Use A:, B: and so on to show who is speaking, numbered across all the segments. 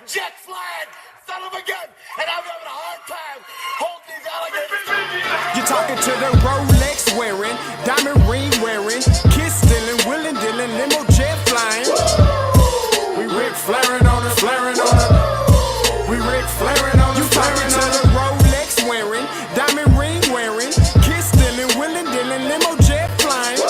A: jet flying, son of a gun, and I'm having a hard time holding these alligators.
B: You're talking to the Rolex wearing, diamond ring wearing, kiss stealing, willing dealing, limo jet flying. We Rick flaring on it, flaring on it. We Rick flaring on it, flaring on it. Rolex wearing, diamond ring wearing, kiss stealing, willing dealing, limo jet flying.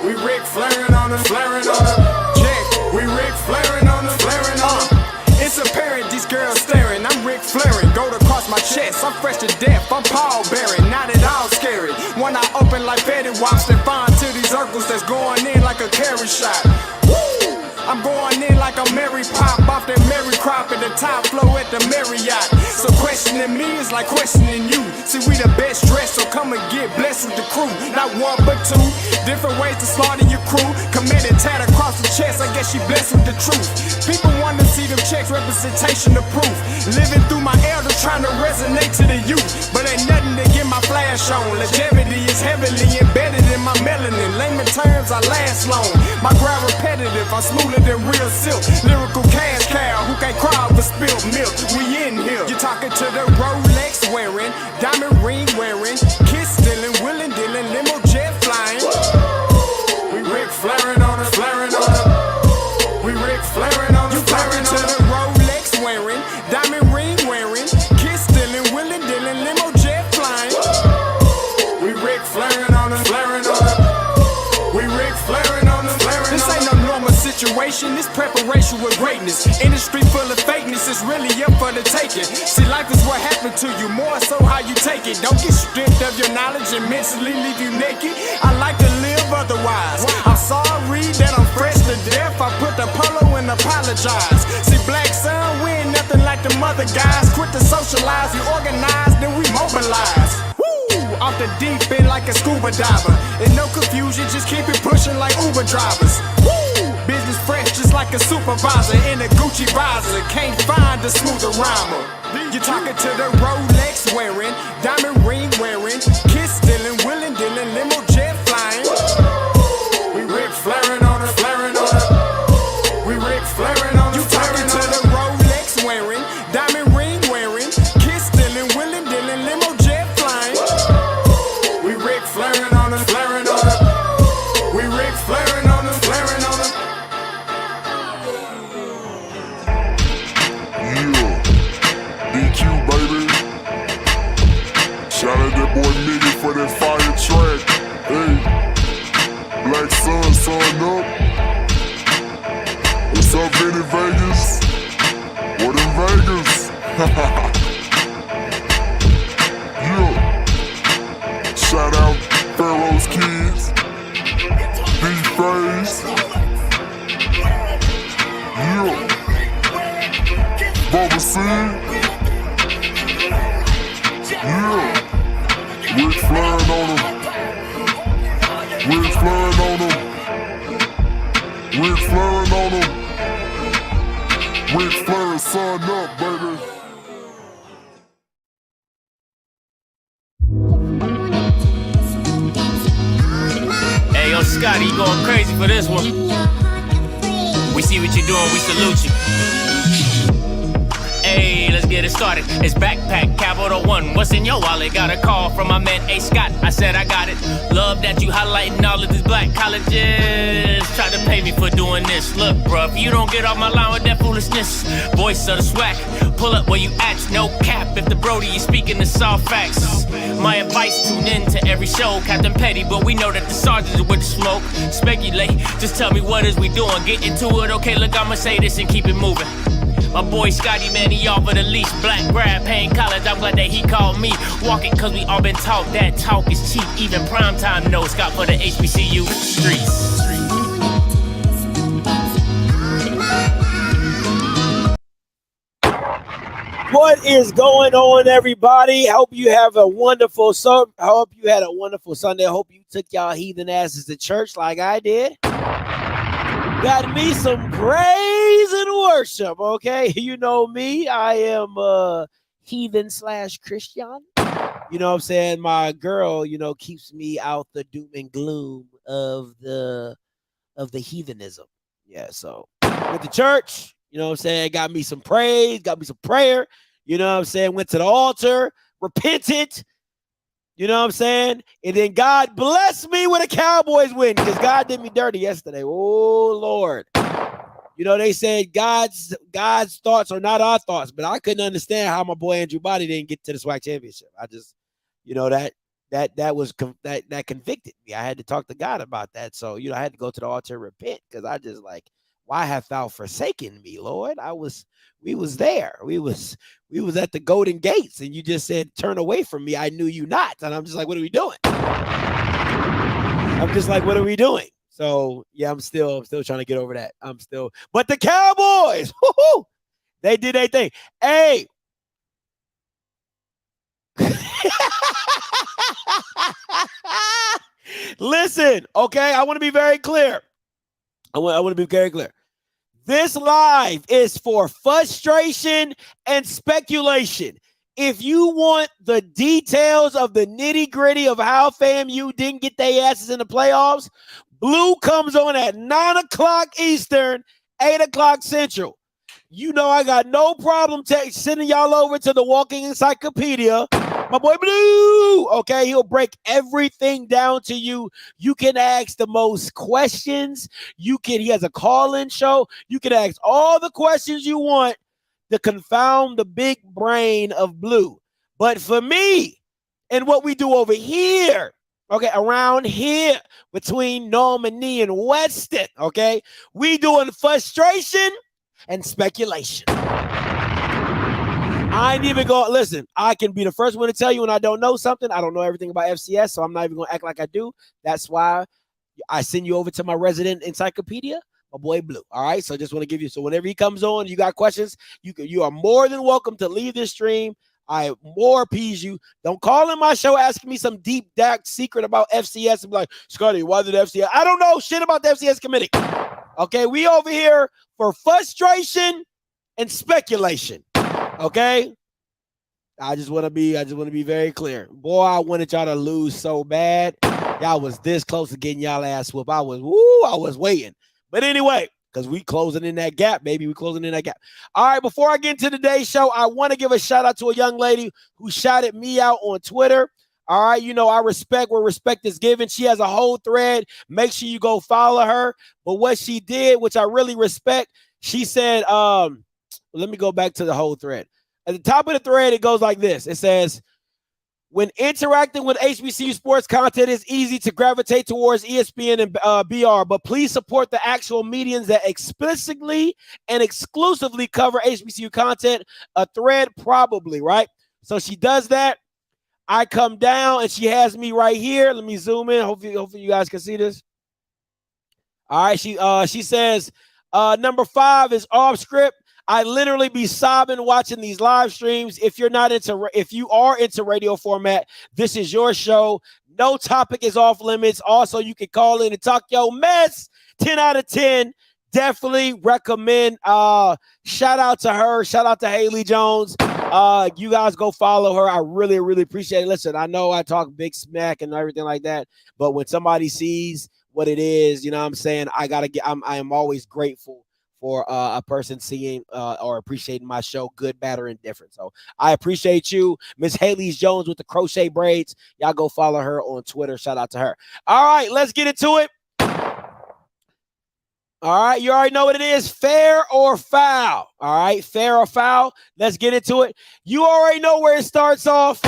B: We Rick flaring on it, flaring on it. Check, we Rick flaring on it, flaring on it. It's apparent these girls staring. I'm Rick flaring, gold across my chest. I'm fresh to death, I'm Paul Bearing, not at all scary. One eye open like Betty Wops and fine to these circles that's going in like a carry shot. Woo! I'm going in like a Mary Pop off that Mary Crop at the top flow at the Marriott. So questioning me is like questioning you. See, we the best dressed, so come and get blessed with the crew. Not one but two, different ways to slaughter your crew. Committed tat across the chest, I guess she blessed with the truth. People want to see them checks, representation of proof. Living through my elders trying to resonate to the youth. But ain't nothing to get my flash on. Longevity is heavily embedded in my melanin. Layman terms, I last long. My grind repetitive, I'm smoother than real silk. Lyrical cash cow who can't cry over spilled milk. We in here. You're talking to the Rolex wearing, diamond ring wearing, kiss stealing, willing dealing, limo jet flying. We Rick flaring on it, flaring on it. We Rick flaring on it, flaring on it. To the Rolex wearing, diamond ring wearing, kiss stealing, willing dealing, limo jet flying. We Rick flaring on it, flaring on it. We Rick flaring on it, flaring on it. This ain't no normal situation, this preparation with greatness. Industry full of fakeness, it's really up for the taking. See, life is what happened to you, more so how you take it. Don't get stripped of your knowledge and mentally leave you naked. I like to live otherwise. I'm sorry that I'm fresh to death. I put the polo and apologize. See, black son, we ain't nothing like the mother guys. Quit to socialize, we organize, then we mobilize. Off the deep end like a scuba diver. And no confusion, just keep it pushing like Uber drivers. Woo! Business fresh just like a supervisor in a Gucci visor. Can't find a smoother rhymer. You're talking to the Rolex wearing, diamond ring wearing, kiss stealing, willing dealing, limo jet flying. We Rick flaring on it, flaring on it. We Rick flaring on it. You talking to the Rolex wearing, diamond ring wearing, kiss stealing, willing dealing, limo jet flying. We Rick flaring on it, flaring on it. We Rick flaring on it, flaring on it.
C: Yeah, DQ baby. Shout out that boy Nigga for that fire track. Hey, Black Sun, sun up. What's up, Vinny Vegas? What in Vegas? Yeah. Shout out Pharaoh's Kids, D-Phase. Yeah. Bubba C. Yeah. Rick flaring on them. Rick flaring on them. Rick flaring on them. Rick flaring, sun up, baby.
D: Hey, yo, Scotty, you going crazy for this one. We see what you're doing, we salute you. Hey, let's get it started. It's Backpack Capital One. What's in your wallet? Got a call from my man A. Scott. I said I got it. Love that you highlighting all of these black colleges. Try to pay me for doing this. Look, bruh, if you don't get off my line with that foolishness, voice of the swag, pull up where you at. No cap. If the Brody is speaking the soft facts. My advice, tune in to every show. Captain Petty, but we know that the sergeants are with the smoke. Speculate, just tell me what is we doing. Get into it, okay, look, I'ma say this and keep it moving. My boy Scotty, man, he offered the least. Black grad, paying college, I'm glad that he called me. Walking cause we all been taught that talk is cheap. Even primetime knows Scott for the HBCU streets.
E: What is going on, everybody? Hope you have a wonderful I hope you had a wonderful Sunday. I hope you took y'all heathen asses to church like I did. Got me some praise and worship, okay? You know me. I am heathen / Christian. You know what I'm saying? My girl, you know, keeps me out the doom and gloom of the heathenism. Yeah, so with the church, You know what I'm saying? Got me some praise, got me some prayer. You know what I'm saying? Went to the altar, repented. You know what I'm saying? And then God blessed me with a Cowboys win because God did me dirty yesterday. Oh, Lord. You know, they said God's thoughts are not our thoughts, but I couldn't understand how my boy Andrew Body didn't get to the SWAC championship. I just, you know, that convicted me. I had to talk to God about that. So, you know, I had to go to the altar and repent because I just like, why have thou forsaken me, Lord? We was there. We was at the golden gates, and you just said, turn away from me. I knew you not. And I'm just like, what are we doing? I'm just like, what are we doing? So yeah, I'm still trying to get over that. But the Cowboys, woo-hoo, they did their thing. Hey. Listen, okay, I want to be very clear. I want to be very clear. This live is for frustration and speculation. If you want the details of the nitty-gritty of how FAMU didn't get their asses in the playoffs, Blue comes on at 9 o'clock Eastern, 8 o'clock Central. You know I got no problem sending y'all over to the Walking Encyclopedia. My boy Blue, okay, he'll break everything down to you. You can ask the most questions. He has a call-in show. You can ask all the questions you want to confound the big brain of Blue. But for me and what we do over here, okay, around here between Normandy and Weston, okay, we doing frustration and speculation. I ain't even going, listen, I can be the first one to tell you when I don't know something. I don't know everything about FCS, so I'm not even going to act like I do. That's why I send you over to my resident encyclopedia, my boy Blue. All right, so just want to give you, so whenever he comes on, you got questions, you are more than welcome to leave this stream. I more appease you. Don't call in my show asking me some deep, dark secret about FCS and be like, Scotty, why did FCS? I don't know shit about the FCS committee. Okay, we over here for frustration and speculation. Okay, I just want to be very clear. Boy, I wanted y'all to lose so bad. Y'all was this close to getting y'all ass whooped. I was waiting. But anyway, because we closing in that gap, baby. We closing in that gap. All right, before I get into today's show, I want to give a shout out to a young lady who shouted me out on Twitter. All right, you know, I respect where respect is given. She has a whole thread. Make sure you go follow her. But what she did, which I really respect, she said, let me go back to the whole thread. At the top of the thread, it goes like this. It says, when interacting with HBCU sports content, it's easy to gravitate towards ESPN and BR, but please support the actual mediums that explicitly and exclusively cover HBCU content. A thread, probably, right? So she does that. I come down, and she has me right here. Let me zoom in. Hopefully you guys can see this. All right, she says, number 5 is Offscript. I literally be sobbing watching these live streams. If you are into radio format, this is your show. No topic is off limits. Also, you can call in and talk your mess. 10 out of 10. Definitely recommend. Shout out to her. Shout out to Haley Jones. You guys go follow her. I really, really appreciate it. Listen, I know I talk big smack and everything like that, but when somebody sees what it is, you know what I'm saying, I am always grateful for a person seeing or appreciating my show, good, bad, or indifferent. So I appreciate you. Miss Haley Jones with the crochet braids. Y'all go follow her on Twitter. Shout out to her. All right, let's get into it. All right, you already know what it is. Fair or foul. All right, fair or foul. Let's get into it. You already know where it starts off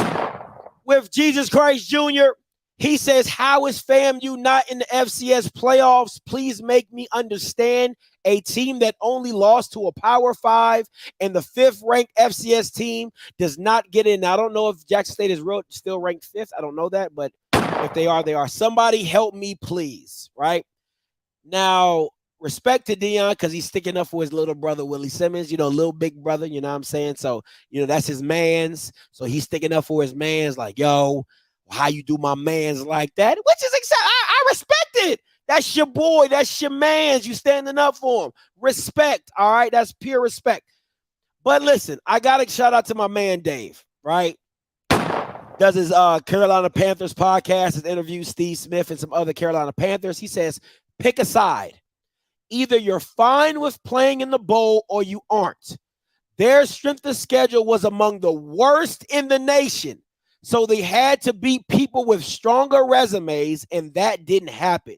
E: with Jesus Christ Jr. He says, how is FAMU not in the FCS playoffs? Please make me understand. A team that only lost to a Power 5 and the 5th-ranked FCS team does not get in. Now, I don't know if Jackson State is still ranked 5th. I don't know that, but if they are, they are. Somebody help me, please, right? Now, respect to Dion because he's sticking up for his little brother, Willie Simmons, you know, little big brother, you know what I'm saying? So, you know, that's his mans. So he's sticking up for his mans like, yo, how you do my mans like that? Which is exactly, I respect it. That's your boy. That's your mans. You standing up for him. Respect, all right? That's pure respect. But listen, I got to shout out to my man Dave, right? Does his Carolina Panthers podcast, has interviewed Steve Smith and some other Carolina Panthers. He says, pick a side. Either you're fine with playing in the bowl or you aren't. Their strength of schedule was among the worst in the nation. So they had to beat people with stronger resumes, and that didn't happen.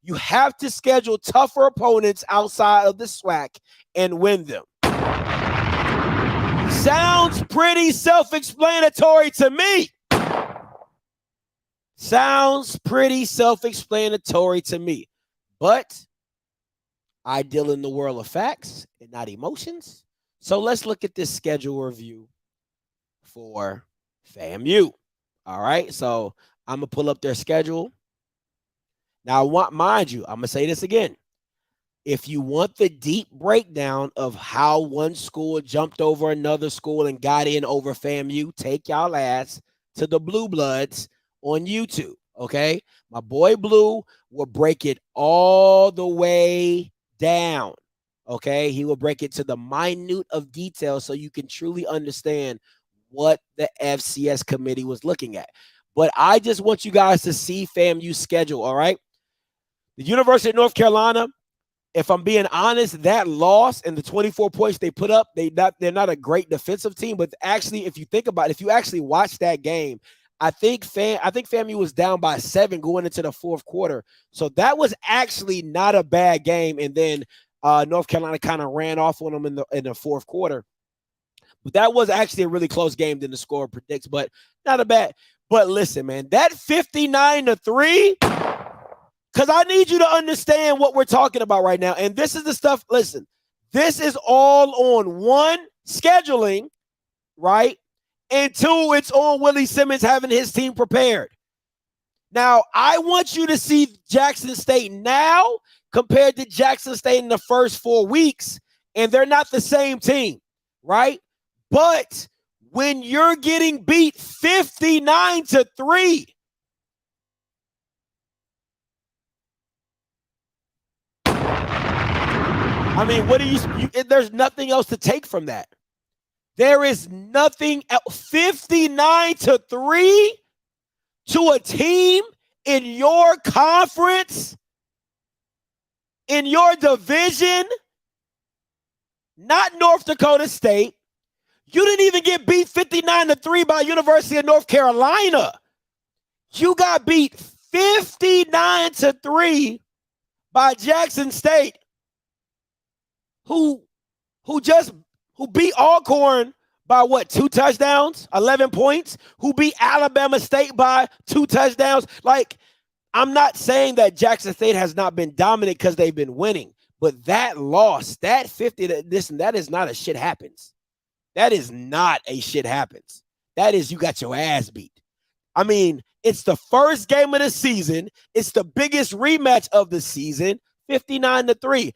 E: You have to schedule tougher opponents outside of the SWAC and win them. Sounds pretty self-explanatory to me. Sounds pretty self-explanatory to me. But I deal in the world of facts and not emotions. So let's look at this schedule review for FAMU. All right, so I'm going to pull up their schedule. Now, mind you, I'm going to say this again. If you want the deep breakdown of how one school jumped over another school and got in over FAMU, take y'all ass to the Blue Bloods on YouTube, okay? My boy Blue will break it all the way down, okay? He will break it to the minute of detail so you can truly understand what the FCS committee was looking at. But I just want you guys to see FAMU's schedule, all right? The University of North Carolina, if I'm being honest, that loss and the 24 points they put up, they're not a great defensive team. But actually, if you think about it, if you actually watch that game, I think FAMU was down by 7 going into the fourth quarter. So that was actually not a bad game. And then North Carolina kind of ran off on them in the fourth quarter. But that was actually a really close game than the score predicts, but not a bad. But listen, man, that 59-3, because I need you to understand what we're talking about right now. And this is the stuff, listen, this is all on one, scheduling, right? And two, it's on Willie Simmons having his team prepared. Now, I want you to see Jackson State now compared to Jackson State in the first 4 weeks, and they're not the same team, right? But when you're getting beat 59-3, I mean, what do you there's nothing else to take from that. There is nothing else. 59-3 to a team in your conference, in your division, not North Dakota State. You didn't even get beat 59-3 by University of North Carolina. You got beat 59-3 by Jackson State, who beat Alcorn by what, 2 touchdowns, 11 points, who beat Alabama State by 2 touchdowns. Like, I'm not saying that Jackson State has not been dominant because they've been winning, but that loss, that 50, listen, that is not a shit happens. That is not a shit happens. That is you got your ass beat. I mean, it's the first game of the season. It's the biggest rematch of the season, 59-3.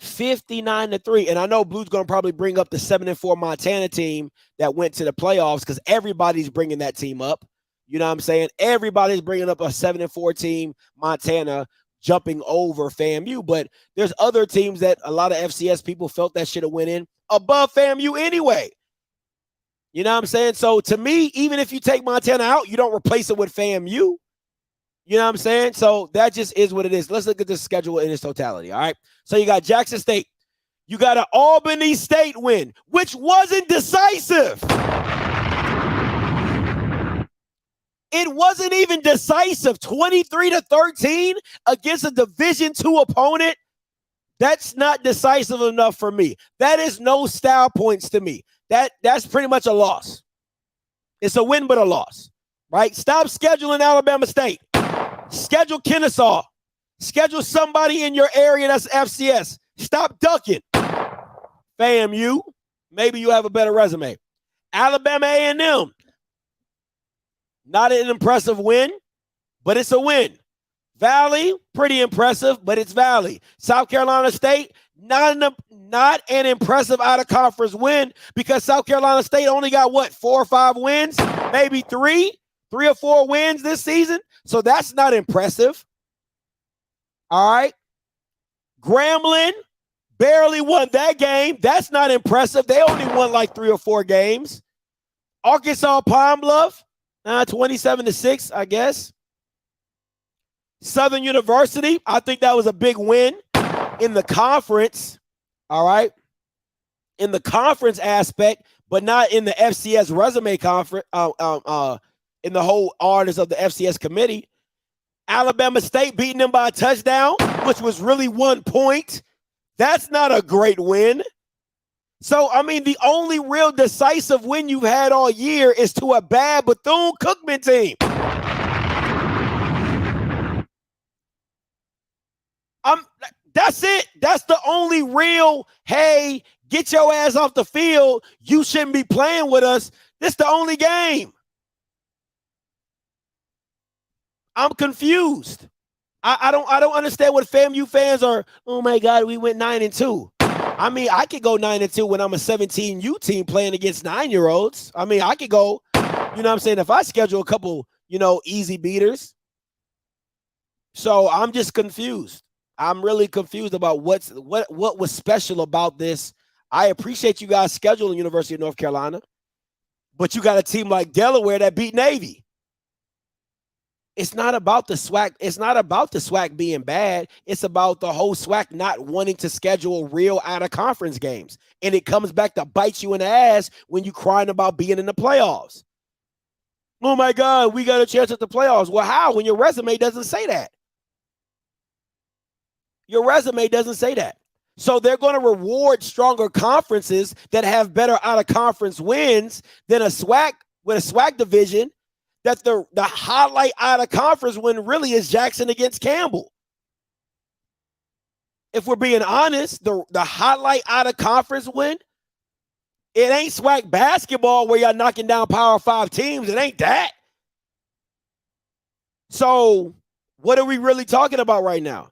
E: 59-3. And I know Blue's going to probably bring up the 7-4 Montana team that went to the playoffs because everybody's bringing that team up. You know what I'm saying? Everybody's bringing up a 7-4 team, Montana, jumping over FAMU. But there's other teams that a lot of FCS people felt that should have went in above FAMU anyway. You know what I'm saying? So to me, even if you take Montana out, you don't replace it with FAMU. You know what I'm saying? So that just is what it is. Let's look at the schedule in its totality, all right? So you got Jackson State. You got an Albany State win, which wasn't decisive. It wasn't even decisive. 23-13 against a Division II opponent. That's not decisive enough for me. That is no style points to me. That's pretty much a loss. It's a win, but a loss, right? Stop scheduling Alabama State. Schedule Kennesaw. Schedule somebody in your area that's FCS. Stop ducking. FAMU, maybe you have a better resume. Alabama A&M. Not an impressive win, but it's a win. Valley, pretty impressive, but it's Valley. South Carolina State, not an impressive out-of-conference win because South Carolina State only got, 4 or 5 wins? Maybe 3 or 4 wins this season. So that's not impressive. All right. Grambling barely won that game. That's not impressive. They only won like 3 or 4 games. Arkansas Pine Bluff, 27-6, I guess. Southern University, I think that was a big win in the conference. All right. In the conference aspect, but not in the FCS resume conference, in the whole orders of the FCS committee. Alabama State beating them by a touchdown, which was really 1 point. That's not a great win. So, I mean, the only real decisive win you've had all year is to a bad Bethune-Cookman team. That's it. That's the only real, hey, get your ass off the field. You shouldn't be playing with us. This is the only game. I'm confused. I don't understand what FAMU fans are. Oh my God, we went 9-2. I mean, I could go 9-2 when I'm a 17U team playing against 9-year-olds. I mean, I could go, you know what I'm saying, if I schedule a couple, easy beaters. So I'm just confused. I'm really confused about what was special about this. I appreciate you guys scheduling University of North Carolina, but you got a team like Delaware that beat Navy. It's not about the SWAC. It's not about the SWAC being bad. It's about the whole SWAC not wanting to schedule real out-of-conference games. And it comes back to bite you in the ass when you're crying about being in the playoffs. Oh, my God, we got a chance at the playoffs. Well, how? When your resume doesn't say that. Your resume doesn't say that. So they're going to reward stronger conferences that have better out-of-conference wins than a SWAC with a SWAC division that the highlight out-of-conference win really is Jackson against Campbell. If we're being honest, the highlight out-of-conference win, it ain't SWAC basketball where y'all knocking down Power 5 teams. It ain't that. So what are we really talking about right now?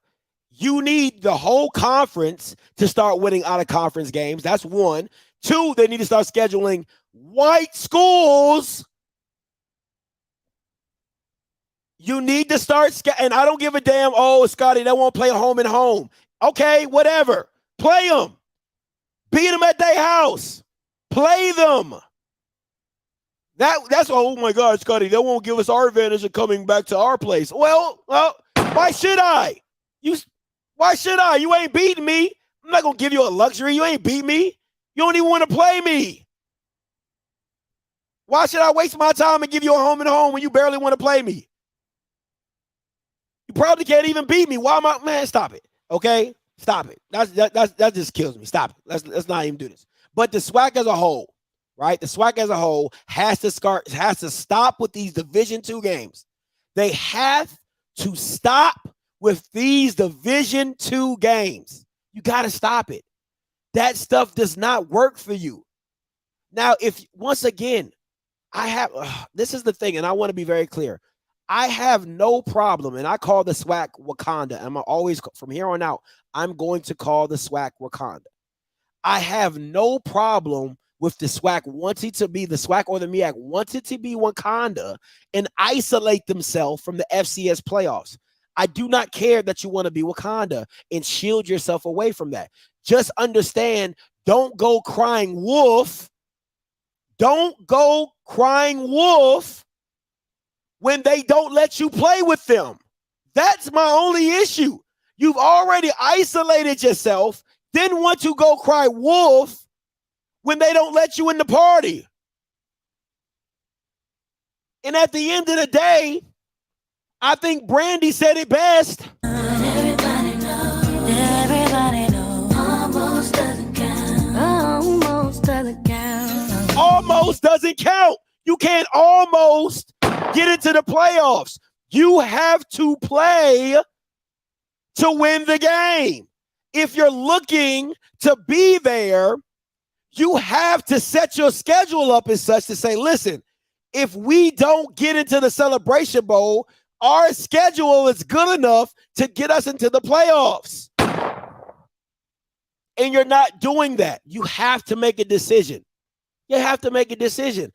E: You need the whole conference to start winning out-of-conference games. That's one. Two, they need to start scheduling white schools. You need to start, and I don't give a damn, oh, Scotty, they won't play home and home. Okay, whatever. Play them. Beat them at their house. Play them. That's, oh my God, Scotty, they won't give us our advantage of coming back to our place. Well, why should I? Why should I? You ain't beating me. I'm not going to give you a luxury. You ain't beat me. You don't even want to play me. Why should I waste my time and give you a home and home when you barely want to play me? You probably can't even beat me. Why am I, man, stop it. Okay? Stop it. That just kills me. Stop it. Let's not even do this. But the SWAC as a whole, right? The SWAC as a whole has to stop with these Division II games. They have to stop with these Division II games. You got to stop it. That stuff does not work for you. Now, once again, this is the thing, and I want to be very clear. I have no problem, and I call the SWAC Wakanda. I'm always, from here on out, I'm going to call the SWAC Wakanda. I have no problem with the SWAC wanting to be, the SWAC or the MEAC wanted to be Wakanda and isolate themselves from the FCS playoffs. I do not care that you want to be Wakanda and shield yourself away from that. Just understand, don't go crying wolf. Don't go crying wolf when they don't let you play with them. That's my only issue. You've already isolated yourself, then want to go cry wolf when they don't let you in the party. And at the end of the day, I think Brandy said it best.
F: Everybody knows, almost doesn't count. Almost doesn't count.
E: Almost doesn't count. You can't almost get into the playoffs. You have to play to win the game. If you're looking to be there, you have to set your schedule up as such to say, listen, if we don't get into the Celebration Bowl, our schedule is good enough to get us into the playoffs. And you're not doing that. You have to make a decision. You have to make a decision.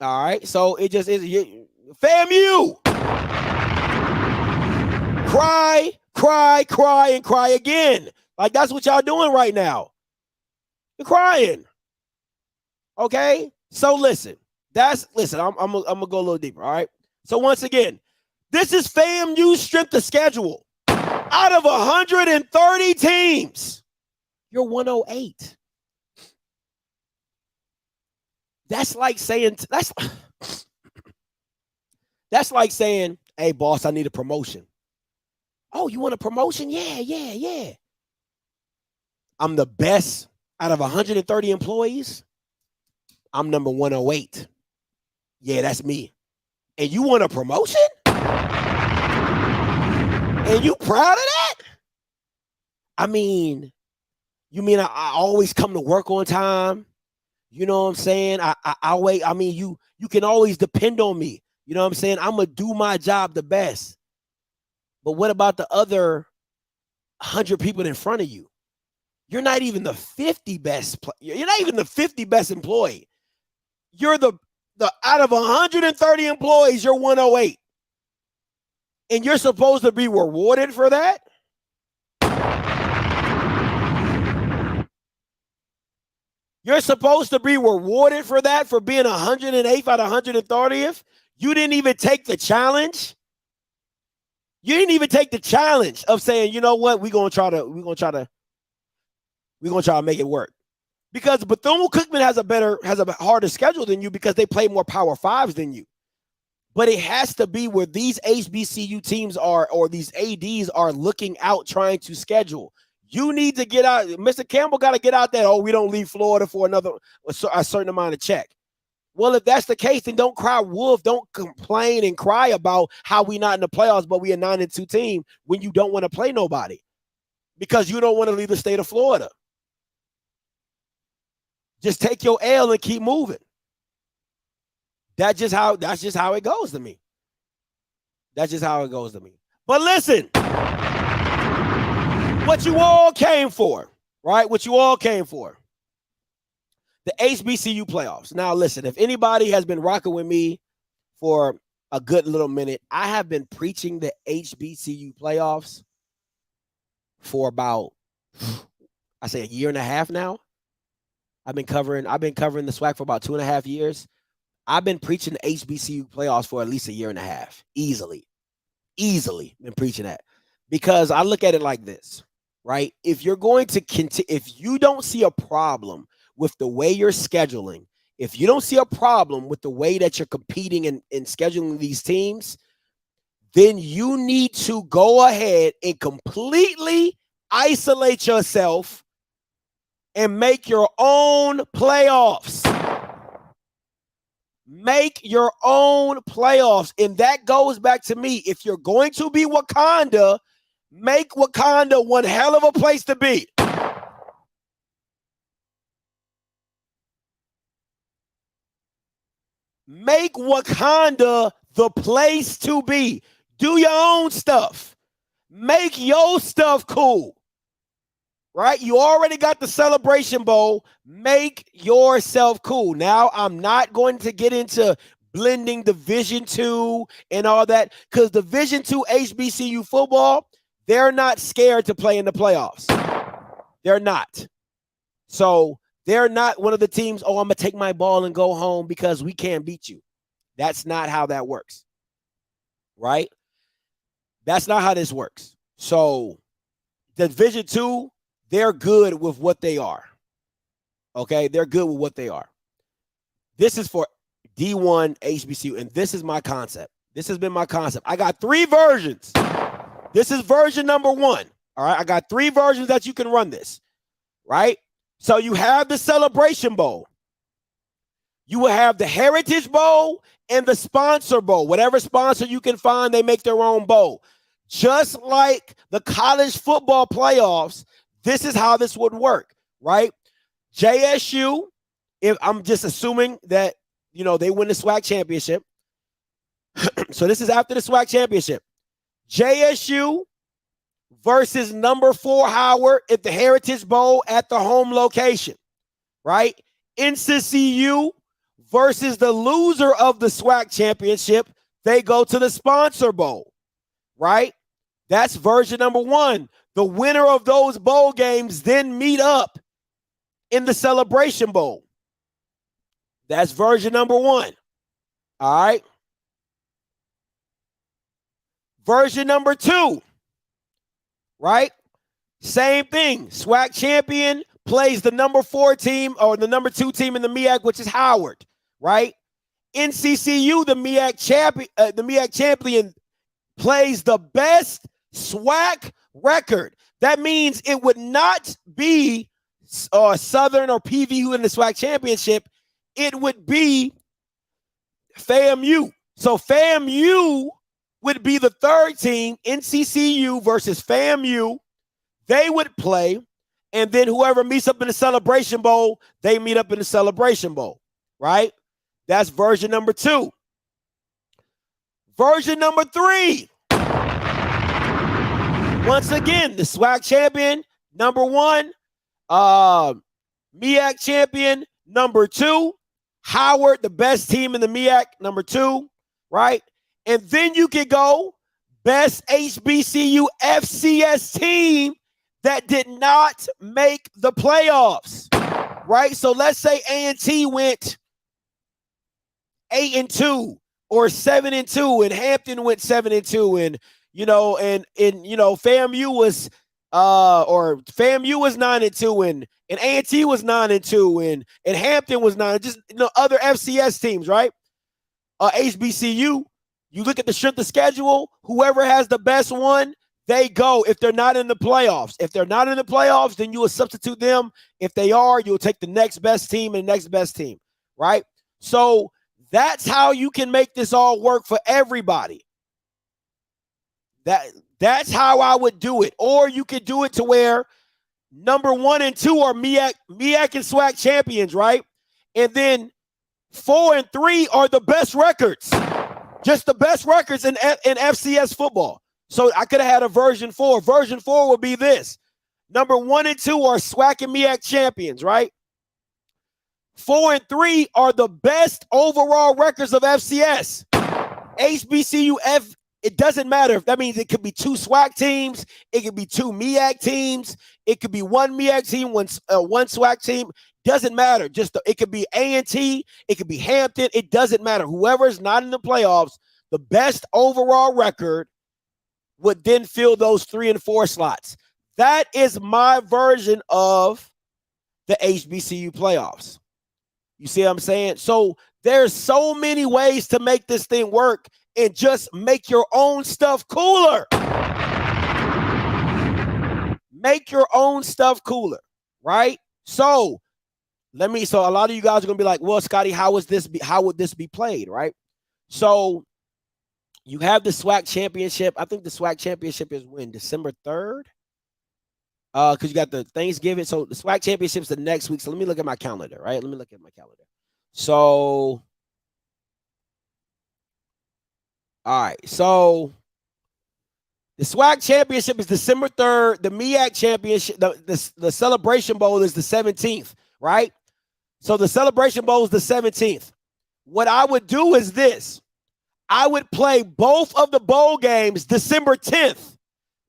E: All right. So it just is. FAMU. Cry, cry, cry, and cry again. Like that's what y'all doing right now. You're crying. Okay. So listen, listen, I'm gonna go a little deeper. All right. So once again, this is FAMU's strength of schedule. Out of 130 teams, you're 108. That's like saying that's like saying, hey boss, I need a promotion. Oh, you want a promotion? Yeah. I'm the best out of 130 employees. I'm number 108. Yeah, that's me. And you want a promotion? And you proud of that? I mean, you mean I always come to work on time? You know what I'm saying? I wait. I mean, you can always depend on me. You know what I'm saying? I'm going to do my job the best. But what about the other 100 people in front of you? You're not even the 50 best. You're not even the 50 best employee. You're the out of 130 employees, you're 108. And you're supposed to be rewarded for that? You're supposed to be rewarded for that, for being 108th out of 130th? You didn't even take the challenge? You didn't even take the challenge of saying, you know what, we're gonna try to make it work. Because Bethune-Cookman has a harder schedule than you because they play more Power Fives than you. But it has to be where these HBCU teams are, or these ADs are looking out, trying to schedule. You need to get out. Mr. Campbell got to get out there. Oh, we don't leave Florida for a certain amount of check. Well, if that's the case, then don't cry wolf. Don't complain and cry about how we not in the playoffs, but we a 9-2 team when you don't want to play nobody because you don't want to leave the state of Florida. Just take your L and keep moving. That's just how it goes to me. That's just how it goes to me. But listen, what you all came for, right? What you all came for. The HBCU playoffs. Now, listen, if anybody has been rocking with me for a good little minute, I have been preaching the HBCU playoffs for about, I say, a year and a half now. I've been covering the SWAC for about 2.5 years. I've been preaching the HBCU playoffs for at least a year and a half. Easily been preaching that. Because I look at it like this, right? If you're going to if you don't see a problem with the way you're scheduling, if you don't see a problem with the way that you're competing and scheduling these teams, then you need to go ahead and completely isolate yourself and make your own playoffs. Make your own playoffs. And that goes back to me. If you're going to be Wakanda, make Wakanda one hell of a place to be. Make Wakanda the place to be. Do your own stuff. Make your stuff cool. Right? You already got the Celebration Bowl. Make yourself cool. Now, I'm not going to get into blending Division II and all that, because Division II HBCU football, they're not scared to play in the playoffs. They're not. So they're not one of the teams, oh, I'm going to take my ball and go home because we can't beat you. That's not how that works. Right? That's not how this works. So Division II, they're good with what they are. Okay? They're good with what they are. This is for D1 HBCU, and this is my concept. This has been my concept. I got 3 versions. This is version number 1. All right? I got 3 versions that you can run this. Right? So you have the Celebration Bowl. You will have the Heritage Bowl and the Sponsor Bowl. Whatever sponsor you can find, they make their own bowl. Just like the college football playoffs, this is how this would work, right? JSU, if I'm just assuming that, they win the SWAC championship. So this is after the SWAC championship. JSU versus number 4 Howard at the Heritage Bowl at the home location, right? NCCU versus the loser of the SWAC championship. They go to the Sponsor Bowl, right? That's version number 1. The winner of those bowl games then meet up in the Celebration Bowl. That's version number 1. All right. Version number 2, right? Same thing. SWAC champion plays the number 4 team or the number 2 team in the MEAC, which is Howard, right? NCCU, the MEAC champion plays the best SWAC record. That means it would not be Southern or PVU in the SWAC championship. It would be FAMU. So FAMU would be the 3rd team, NCCU versus FAMU. They would play, and then whoever meets up in the Celebration Bowl, they meet up in the Celebration Bowl, right? That's version number 2. Version number 3. Once again, the SWAC champion, number 1. MEAC champion, number 2. Howard, the best team in the MEAC, number 2, right? And then you can go best HBCU FCS team that did not make the playoffs, right? So let's say A&T went 8-2 or 7-2, and Hampton went 7-2, and FAMU was FAMU was 9-2, and A&T was 9-2, and Hampton was 9. Just other FCS teams, right? HBCU. You look at the strength of schedule. Whoever has the best one, they go. If they're not in the playoffs, then you will substitute them. If they are, you'll take the next best team and the next best team, right? So that's how you can make this all work for everybody. That's how I would do it. Or you could do it to where number 1 and 2 are MEAC and SWAC champions, right? And then 4 and 3 are the best records. Just the best records in FCS football. So I could have had a version 4. Version 4 would be this. Number 1 and 2 are SWAC and MEAC champions, right? 4 and 3 are the best overall records of FCS. HBCU it doesn't matter. That means it could be 2 SWAC teams. It could be 2 MEAC teams. It could be 1 MEAC team, one SWAC team. Doesn't matter. It could be A&T. It could be Hampton. It doesn't matter. Whoever's not in the playoffs, the best overall record would then fill those 3 and 4 slots. That is my version of the HBCU playoffs. You see what I'm saying? So there's so many ways to make this thing work, and just make your own stuff cooler. Make your own stuff cooler, right? So a lot of you guys are gonna be like, well, Scotty, how would this be played, right? So you have the SWAC championship. I think the SWAC championship is when? December 3rd? Because you got the Thanksgiving. So the SWAC championship's the next week. So let me look at my calendar, right? So all right. So the SWAC championship is December 3rd. The MEAC championship, the Celebration Bowl is the 17th, right? So the Celebration Bowl is the 17th. What I would do is this. I would play both of the bowl games December 10th,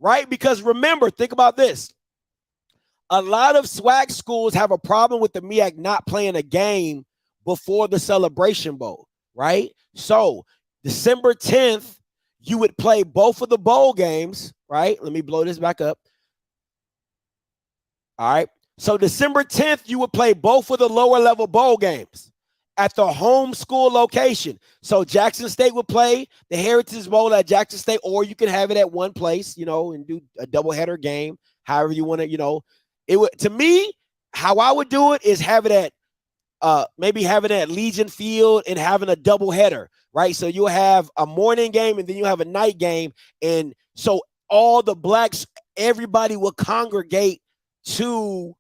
E: right? Because remember, think about this. A lot of SWAC schools have a problem with the MEAC not playing a game before the Celebration Bowl, right? So December 10th, you would play both of the bowl games, right? Let me blow this back up. All right. So December 10th, you would play both of the lower level bowl games at the home school location. So Jackson State would play the Heritage Bowl at Jackson State, or you can have it at one place, and do a doubleheader game, however you want to, it would, to me, how I would do it is have it at maybe having it at Legion Field and having a doubleheader, right? So you'll have a morning game and then you'll have a night game. And so all the blacks, everybody will congregate to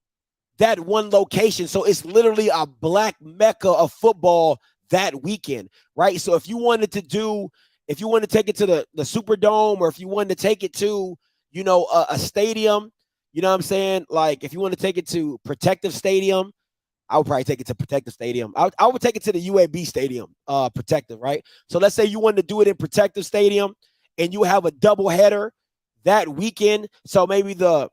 E: that one location. So it's literally a black mecca of football that weekend, right? So if you wanted to take it to the Superdome, or if you wanted to take it to, a stadium, you know what I'm saying? Like if you want to take it to Protective Stadium, I would probably take it to Protective Stadium. I would take it to the UAB Stadium, Protective, right? So let's say you wanted to do it in Protective Stadium and you have a doubleheader that weekend. So maybe the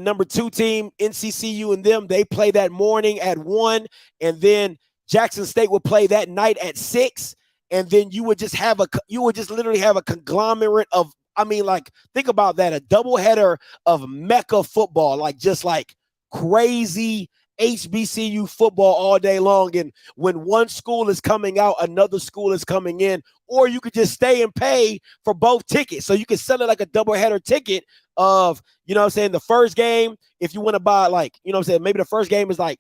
E: number 2 team, NCCU, and them, they play that morning at 1, and then Jackson State will play that night at 6, and then you would just literally have a conglomerate of, I mean, like, think about that, a doubleheader of Mecca football, like just like crazy HBCU football all day long. And when one school is coming out, another school is coming in, or you could just stay and pay for both tickets. So you could sell it like a doubleheader ticket of, you know what I'm saying, the first game, if you want to buy, like, you know what I'm saying, maybe the first game is like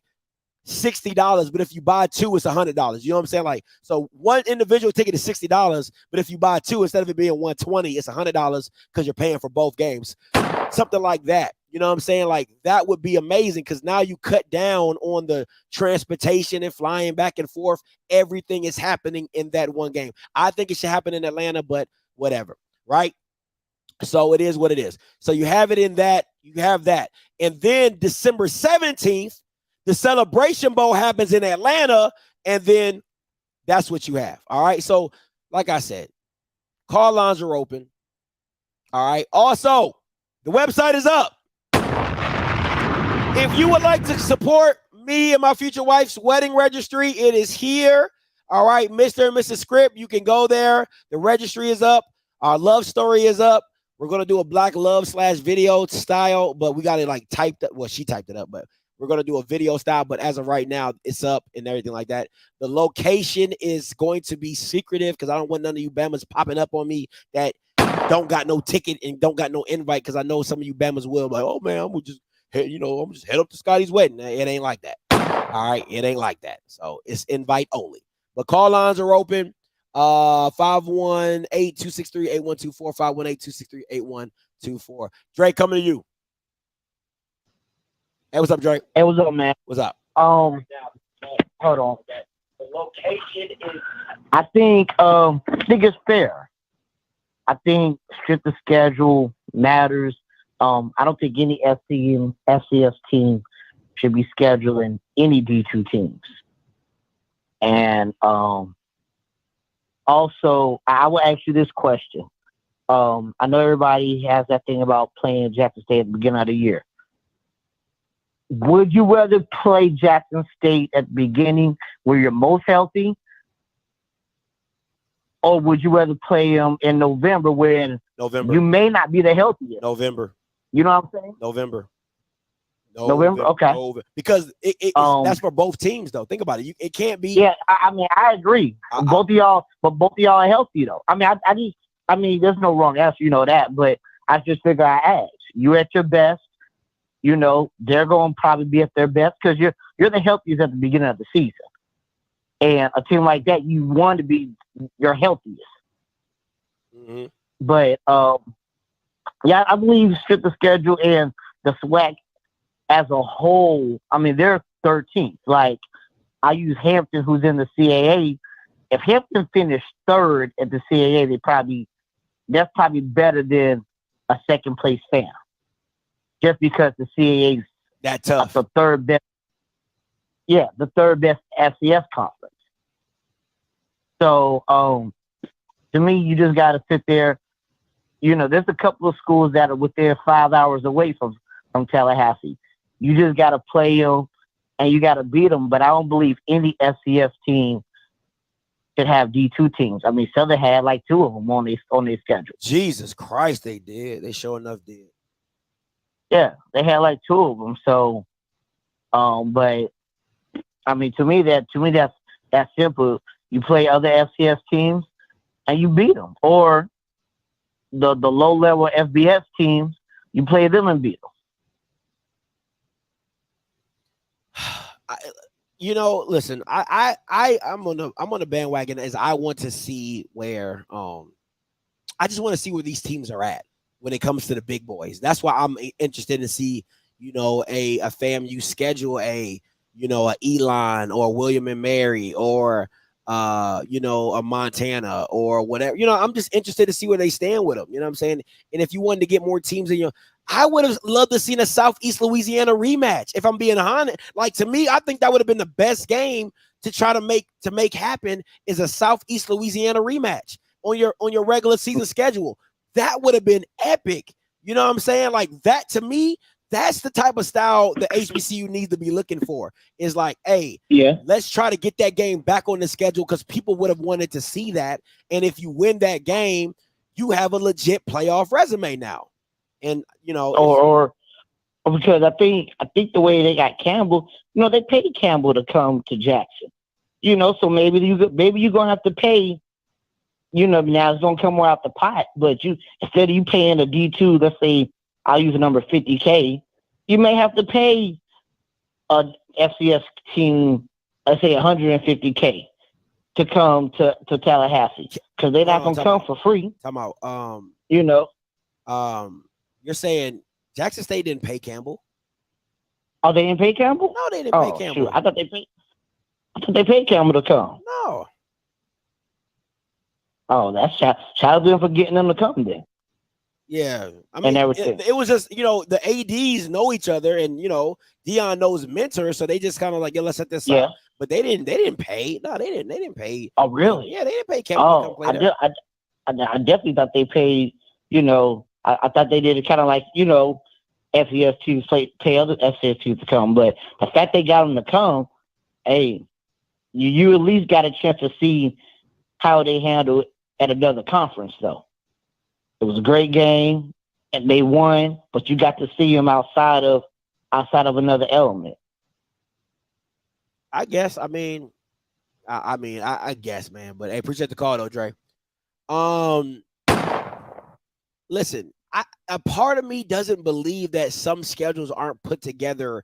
E: $60, but if you buy two, it's $100. You know what I'm saying? Like, so one individual ticket is $60, but if you buy two, instead of it being $120, it's $100 because you're paying for both games. Something like that. You know what I'm saying? Like, that would be amazing, because now you cut down on the transportation and flying back and forth. Everything is happening in that one game. I think it should happen in Atlanta, but whatever, right? So it is what it is. So you have it in that. You have that. And then December 17th, the Celebration Bowl happens in Atlanta, and then that's what you have. All right. So, like I said, call lines are open. All right. Also, the website is up. If you would like to support me and my future wife's wedding registry, it is here. All right. Mr. and Mrs. Script, you can go there. The registry is up. Our love story is up. We're going to do a black love / video style, but we got it like typed up. Well, she typed it up, but we're going to do a video style. But as of right now, it's up and everything like that. The location is going to be secretive, because I don't want none of you Bamas popping up on me that don't got no ticket and don't got no invite, because I know some of you Bamas will. Like, oh, man, I'm just head up to Scotty's wedding. It ain't like that. All right. It ain't like that. So it's invite only. But call lines are open. 518-263-8124, 518-263-8124. Drake, coming to you. Hey, what's up, Drake?
G: Hey, what's up, man?
E: What's up?
G: Hold on. The location is, I think it's fair. I think strip the schedule matters. I don't think any FCS team should be scheduling any D2 teams. And also, I will ask you this question. I know everybody has that thing about playing Jackson State at the beginning of the year. Would you rather play Jackson State at the beginning where you're most healthy, or would you rather play them in November when you may not be the healthiest?
E: November.
G: You know what I'm saying?
E: November.
G: Okay.
E: Because that's for both teams, though. Think about it. It can't be.
G: Yeah, I mean, I agree. Both of y'all are healthy, though. I mean, there's no wrong answer, you know that. But I just figure I ask. You at your best. You know, they're going to probably be at their best, because you're the healthiest at the beginning of the season. And a team like that, you want to be your healthiest.
E: Mm-hmm.
G: But, yeah, I believe strip the schedule and the SWAC as a whole, I mean, they're 13th. Like, I use Hampton, who's in the CAA. If Hampton finished third at the CAA, that's probably better than a second place fan. Just because the CAA is
E: that tough.
G: The third best. Yeah, the third best FCS conference. So, to me, you just got to sit there. You know, there's a couple of schools that are within 5 hours away from Tallahassee. You just got to play them, and you got to beat them. But I don't believe any FCS team should have D2 teams. I mean, Southern had like 2 of them on their schedule.
E: Jesus Christ, they did. They sure enough did.
G: Yeah, they had like 2 of them. So, but I mean, to me that's simple. You play other FCS teams and you beat them, or the low level FBS teams, you play them and beat them.
E: Listen, I'm on the bandwagon, as I want to see where I just want to see where these teams are at when it comes to the big boys. That's why I'm interested to see, a FAMU schedule, a Elon or William and Mary, or a Montana or whatever. I'm just interested to see where they stand with them. You know what I'm saying? And if you wanted to get more teams in I would have loved to see a Southeast Louisiana rematch. If I'm being honest, like, to me, I think that would have been the best game to try to make happen, is a Southeast Louisiana rematch on your regular season schedule. That would have been epic. You know what I'm saying? Like, that, to me, that's the type of style the HBCU needs to be looking for. Is like, hey,
G: Yeah.
E: let's try to get that game back on the schedule because people would have wanted to see that. And if you win that game, you have a legit playoff resume now. And you know,
G: Or because I think the way they got Campbell, you know, they paid Campbell to come to Jackson. You know, so maybe you're gonna have to pay. You know, now it's gonna come more out the pot, but instead of you paying a D2, let's say I'll use the number 50K, you may have to pay a FCS team, let's say 150K to come to Tallahassee because they're not gonna come for free.
E: Time out.
G: You know,
E: you're saying Jackson State didn't pay Campbell?
G: Oh, they didn't pay Campbell?
E: No, they didn't pay Campbell.
G: Shoot. I thought they paid Campbell to come.
E: No.
G: Oh, that's shout out to them for getting them to come then.
E: Yeah, I mean,
G: everything.
E: It was just, you know, the ADs know each other, and you know, Dion knows Mentor, so they just kind of like, yeah, let's set this up. But they didn't pay. No, they didn't pay.
G: Oh, really?
E: Yeah, they didn't pay Campbell.
G: Oh, I definitely thought they paid. You know, I thought they did it kind of like, you know, FCS teams pay other FCS teams to come, but the fact they got them to come, hey, you at least got a chance to see how they handle it at another conference, though. It was a great game, and they won, but you got to see them outside of another element.
E: I guess. I guess, man. But hey, appreciate the call, though, Dre. Listen, a part of me doesn't believe that some schedules aren't put together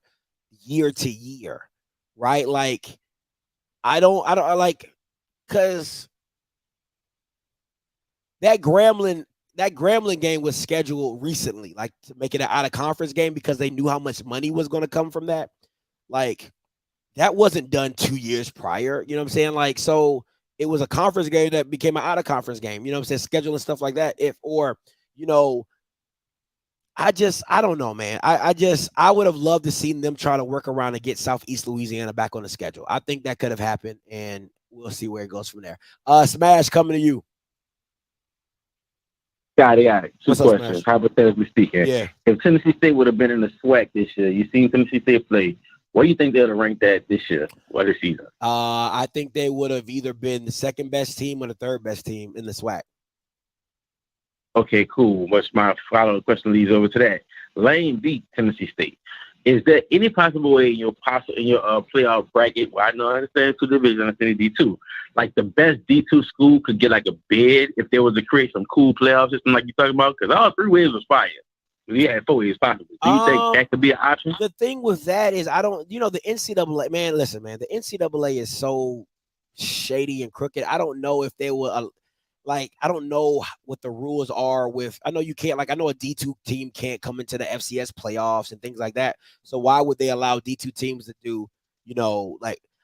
E: year to year, right? Like, I don't like, because that Grambling game was scheduled recently, like to make it an out of conference game because they knew how much money was going to come from that. Like, that wasn't done 2 years prior. You know what I'm saying? Like, so it was a conference game that became an out of conference game. You know what I'm saying? Scheduling stuff like that. You know, I don't know, man. I would have loved to see them try to work around and get Southeast Louisiana back on the schedule. I think that could have happened, and we'll see where it goes from there. Smash, coming to you.
H: Got it. Two
E: What's up,
H: questions,
E: Smash?
H: hypothetically speaking.
E: Yeah.
H: If Tennessee State would have been in the SWAC this year, you seen Tennessee State play, where do you think they would have ranked that this year or this season?
E: I think they would have either been the second best team or the third best team in the SWAC.
H: Okay, cool. Much my follow-up question leads over to that. Lane beat Tennessee State. Is there any possible way in your playoff bracket? Well, I understand two divisions, I understand D2. Like the best D2 school could get like a bid if there was to create some cool playoff system like you're talking about? Because all three ways was fire. We had 4 ways possible. Do you think that could be an option?
E: The thing with that is the NCAA, man, listen, man, the NCAA is so shady and crooked. I don't know if they will, I don't know what the rules are with, I know you can't, I know a D2 team can't come into the FCS playoffs and things like that. So why would they allow D2 teams to do,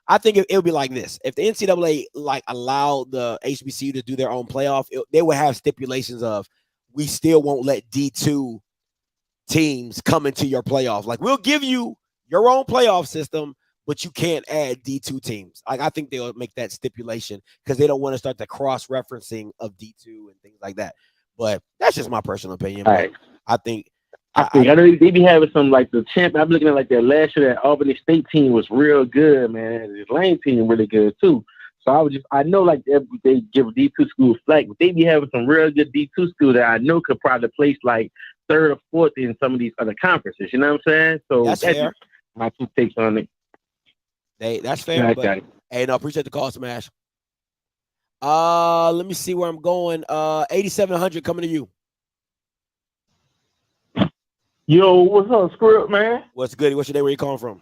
E: I think it would be like this. If the NCAA allow the HBCU to do their own playoff, they would have stipulations of, we still won't let D2 teams come into your playoff. Like, we'll give you your own playoff system, but you can't add D2 teams. I think they'll make that stipulation because they don't want to start the cross-referencing of D2 and things like that. But that's just my personal opinion.
H: All right.
E: I think
H: I know they be having some the champ. I'm looking at their last year. That Albany State team was real good, man. The Lane team really good too. So I know they give D2 schools flack, but they be having some real good D2 schools that I know could probably place third or fourth in some of these other conferences. You know what I'm saying? So
E: that's fair.
H: My two takes on it.
E: That's fair.
H: Yeah,
E: but, hey, no, appreciate the call, Smash. Let me see where I'm going. 8700 coming to you.
I: Yo, what's up, Script, man?
E: What's good? What's your name? Where you calling from?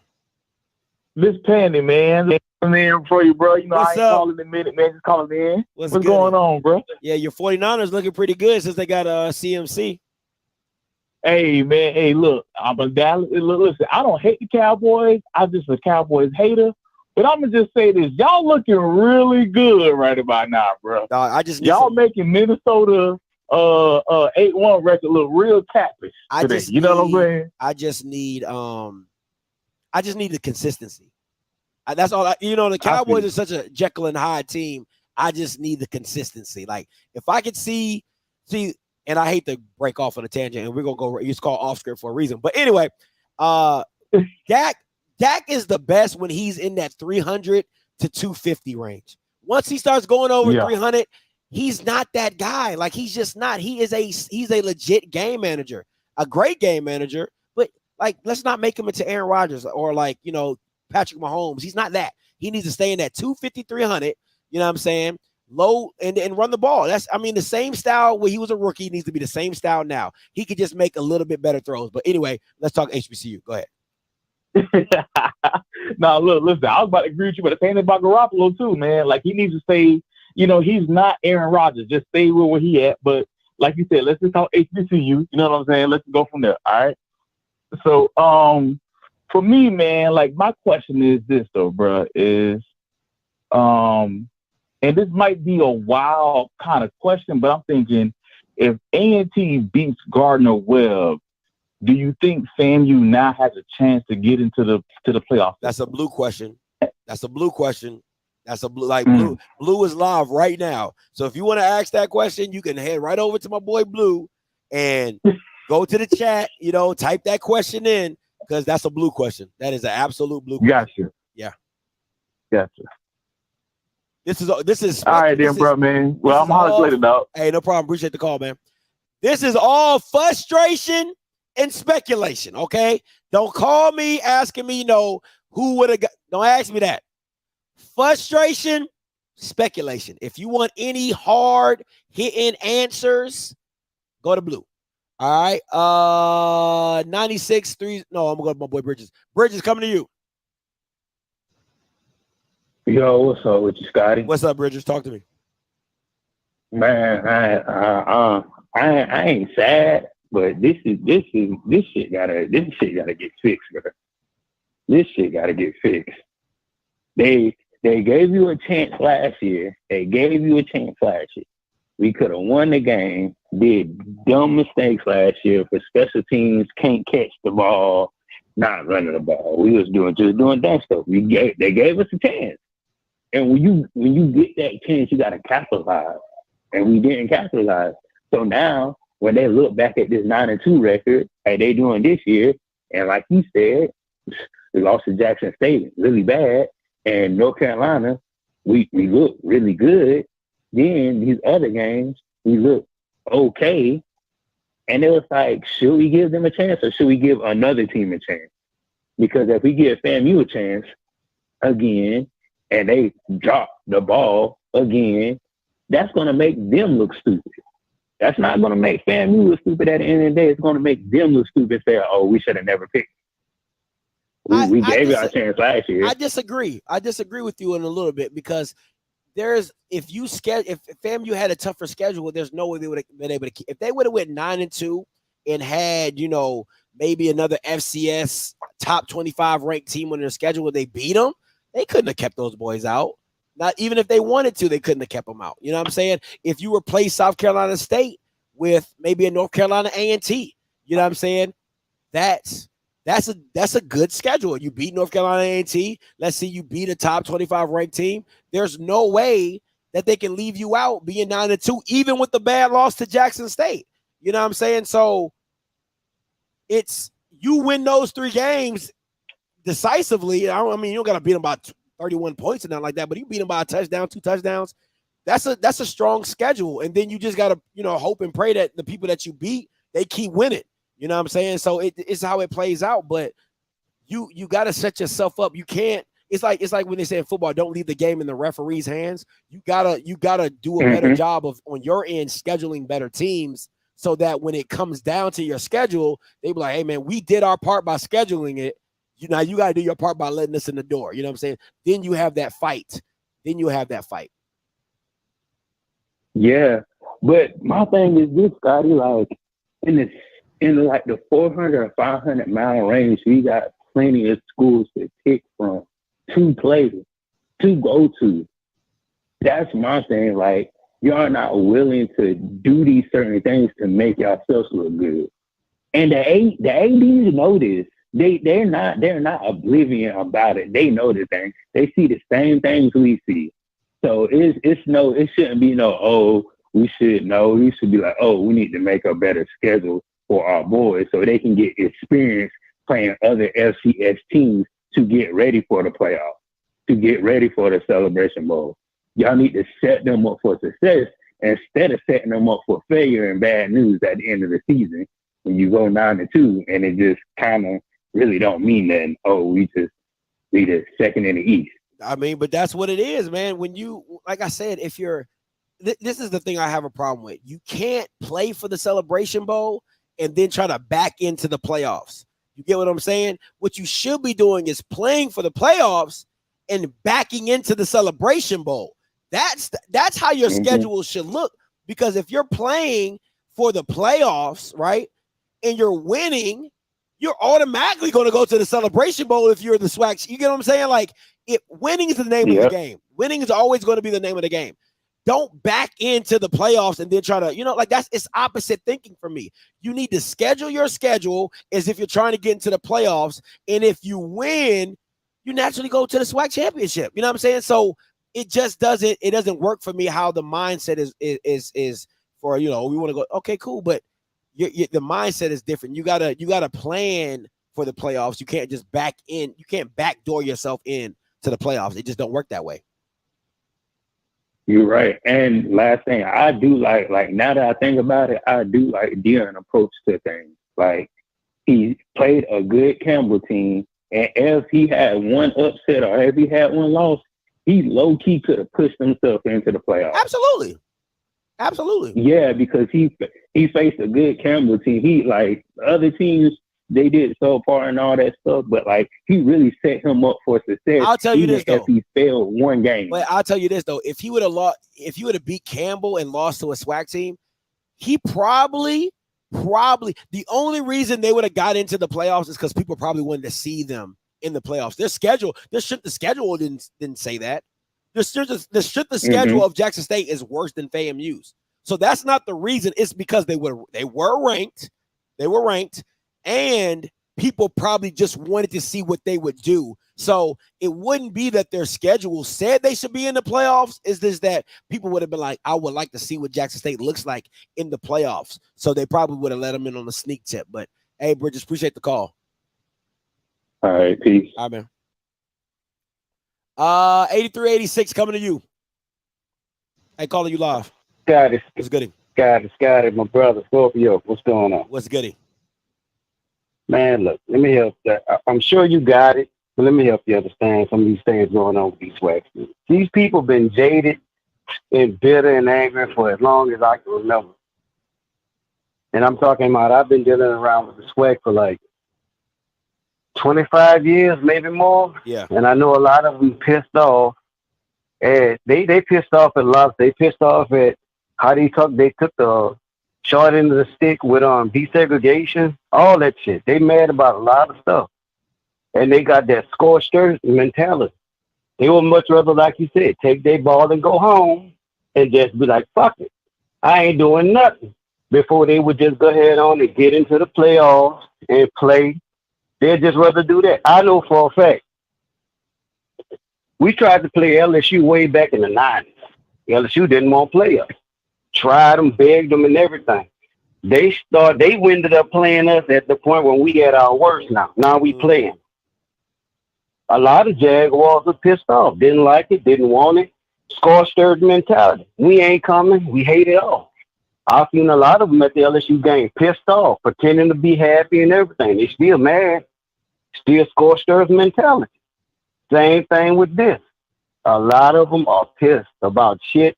I: This Pandy, man. I'm in for you, bro.
E: What's
I: I ain't
E: up?
I: calling in a minute, man. Just calling in.
E: What's
I: going on, bro?
E: Yeah, your 49ers looking pretty good since they got CMC.
I: Hey, man. Hey, look, I'm a Dallas. Listen, I don't hate the Cowboys. I'm just a Cowboys hater. But I'm going to just say this. Y'all looking really good right about now, bro.
E: Y'all
I: making Minnesota 8-1 record look real catfish today. You know what I'm saying?
E: I just need the consistency. That's all. The Cowboys are such a Jekyll and Hyde team. I just need the consistency. Like, if I could see And I hate to break off on a tangent, and we're gonna go. It's called off script for a reason. But anyway, Dak is the best when he's in that 300 to 250 range. Once he starts going over 300, he's not that guy. Like, he's just not. He's a legit game manager, a great game manager. But like, let's not make him into Aaron Rodgers or like, you know, Patrick Mahomes. He's not that. He needs to stay in that 250, 300. You know what I'm saying? Low and run the ball. That's, I mean, the same style when he was a rookie needs to be the same style now. He could just make a little bit better throws. But anyway, let's talk HBCU. Go ahead.
I: No, look, listen, I was about to agree with you, but the same thing about Garoppolo too, man. Like, he needs to stay, you know, he's not Aaron Rodgers. Just stay where he at. But like you said, let's just talk HBCU. You know what I'm saying? Let's go from there. All right. So for me, man, like, my question is this though, bro, is and this might be a wild kind of question, but I'm thinking, if A&T beats Gardner-Webb, do you think FAMU now has a chance to get into the playoffs?
E: That's a blue question. That's a blue question. That's a blue, like Blue is live right now. So if you want to ask that question, you can head right over to my boy Blue and go to the chat, you know, type that question in, because that's a blue question. That is an absolute blue question.
I: Gotcha.
E: Yeah.
I: Gotcha.
E: This is
I: all right then, bro, man. Well, I'm hollering later, dog.
E: Hey, no problem. Appreciate the call, man. This is all frustration and speculation, okay? Don't call me asking me, you know, who would have got. Don't ask me that. Frustration, speculation. If you want any hard hitting answers, go to Blue. All right. 96.3. No, I'm gonna go to my boy Bridges. Bridges, coming to you.
H: Yo, what's up with you, Scotty?
E: What's up, Bridges? Talk to me.
H: Man, I ain't sad, but this shit gotta get fixed, bro. This shit gotta get fixed. They gave you a chance last year. We could have won the game. Did dumb mistakes last year for special teams, can't catch the ball, not running the ball. We was just doing dumb stuff. They gave us a chance. And when you get that chance, you got to capitalize. And we didn't capitalize. So now, when they look back at this 9-2 record, hey, they doing this year, and like you said, we lost to Jackson State really bad, and North Carolina, we look really good. Then these other games, we look okay. And it was like, should we give them a chance, or should we give another team a chance? Because if we give FAMU a chance again, and they drop the ball again, that's going to make them look stupid. That's not going to make FAMU look stupid at the end of the day. It's going to make them look stupid, say, oh, we should have never picked. We gave you our chance last year.
E: I disagree. I disagree with you in a little bit, because if FAMU had a tougher schedule, there's no way they would have been able to keep. If they would have went 9-2 and had, you know, maybe another FCS top 25 ranked team on their schedule where they beat them, they couldn't have kept those boys out. Not even if they wanted to, they couldn't have kept them out. You know what I'm saying? If you replace South Carolina State with maybe a North Carolina A&T, you know what I'm saying? That's a good schedule. You beat North Carolina A&T. Let's see, you beat a top 25 ranked team. There's no way that they can leave you out being 9-2, even with the bad loss to Jackson State. You know what I'm saying? So it's, you win those 3 games decisively. I mean, you don't got to beat them by 31 points and nothing like that, but you beat them by a touchdown, 2 touchdowns. That's a strong schedule. And then you just got to, you know, hope and pray that the people that you beat, they keep winning. You know what I'm saying? So it's how it plays out. But you got to set yourself up. You can't. It's like when they say in football, don't leave the game in the referee's hands. You gotta do a better job of, on your end, scheduling better teams, so that when it comes down to your schedule, they be like, hey man, we did our part by scheduling it. Now you got to do your part by letting us in the door. You know what I'm saying? Then you have that fight.
H: Yeah, but my thing is this, Scotty. Like in the 400 or 500 mile range, we got plenty of schools to pick from, to play, to go to. That's my thing. Like, y'all not willing to do these certain things to make yourselves look good. And the ADs know this. They're not oblivious about it. They know the thing. They see the same things we see. So it shouldn't be no, oh,
I: we should know. We should be like, oh, we need to make a better schedule for our boys so they can get experience playing other FCS teams to get ready for the playoffs, to get ready for the Celebration Bowl. Y'all need to set them up for success instead of setting them up for failure and bad news at the end of the season when you go 9-2 and it just kind of really don't mean nothing. Oh, we the second in the East.
E: I mean, but that's what it is, man. When you, like I said, if you're, this is the thing I have a problem with. You can't play for the Celebration Bowl and then try to back into the playoffs. You get what I'm saying? What you should be doing is playing for the playoffs and backing into the Celebration Bowl. That's how your schedule should look. Because if you're playing for the playoffs, right, and you're winning, you're automatically going to go to the Celebration Bowl if you're the SWAC. You get what I'm saying? Like, winning is the name of the game. Winning is always going to be the name of the game. Don't back into the playoffs and then try to, like it's opposite thinking for me. You need to schedule your schedule as if you're trying to get into the playoffs. And if you win, you naturally go to the SWAC championship. You know what I'm saying? So it just doesn't work for me how the mindset is for, we want to go, okay, cool. But the mindset is different. You gotta plan for the playoffs. You can't just back in. You can't backdoor yourself in to the playoffs. It just don't work that way.
I: You're right. And last thing, I do like now that I think about it, I do like Deion's approach to things. Like, he played a good Campbell team, and if he had one upset or if he had one loss, he low-key could have pushed himself into the playoffs.
E: Absolutely.
I: Yeah, because he faced a good Campbell team. He, like, other teams, they did so far and all that stuff, but like he really set him up for success.
E: I'll tell you this though.
I: If he failed one game.
E: But I'll tell you this though. If he would have beat Campbell and lost to a SWAC team, he probably the only reason they would have got into the playoffs is because people probably wanted to see them in the playoffs. The schedule didn't say that. The schedule of Jackson State is worse than FAMU's. So that's not the reason. It's because they were ranked. They were ranked. And people probably just wanted to see what they would do. So it wouldn't be that their schedule said they should be in the playoffs. It's just that people would have been like, I would like to see what Jackson State looks like in the playoffs. So they probably would have let them in on a sneak tip. But, hey, Bridges, appreciate the call.
I: All right, peace.
E: All right, man. 8386 coming to you. Hey, calling you live.
J: Scotty.
E: What's goody?
J: Scotty, my brother, Scorpio. What's going on?
E: What's goody?
J: Man, look, let me help. I'm sure you got it, but let me help you understand some of these things going on with these SWAC. These people been jaded and bitter and angry for as long as I can remember. And I'm talking about I've been dealing around with the SWAC for like 25 years, maybe more.
E: Yeah.
J: And I know a lot of them pissed off. And they pissed off at lots. They pissed off at how they took the short end of the stick with desegregation, all that shit. They mad about a lot of stuff. And they got that scorched earth mentality. They would much rather, like you said, take their ball and go home and just be like, fuck it. I ain't doing nothing. Before they would just go ahead on and get into the playoffs and play. They'd just rather do that. I know for a fact. We tried to play LSU way back in the 90s. LSU didn't want to play us. Tried them, begged them, and everything. They ended up playing us at the point when we had our worst now. Now we playing. A lot of Jaguars were pissed off. Didn't like it, didn't want it. Scorched earth mentality. We ain't coming. We hate it all. I've seen a lot of them at the LSU game pissed off, pretending to be happy and everything. They still mad. Still scorched earth mentality. Same thing with this. A lot of them are pissed about shit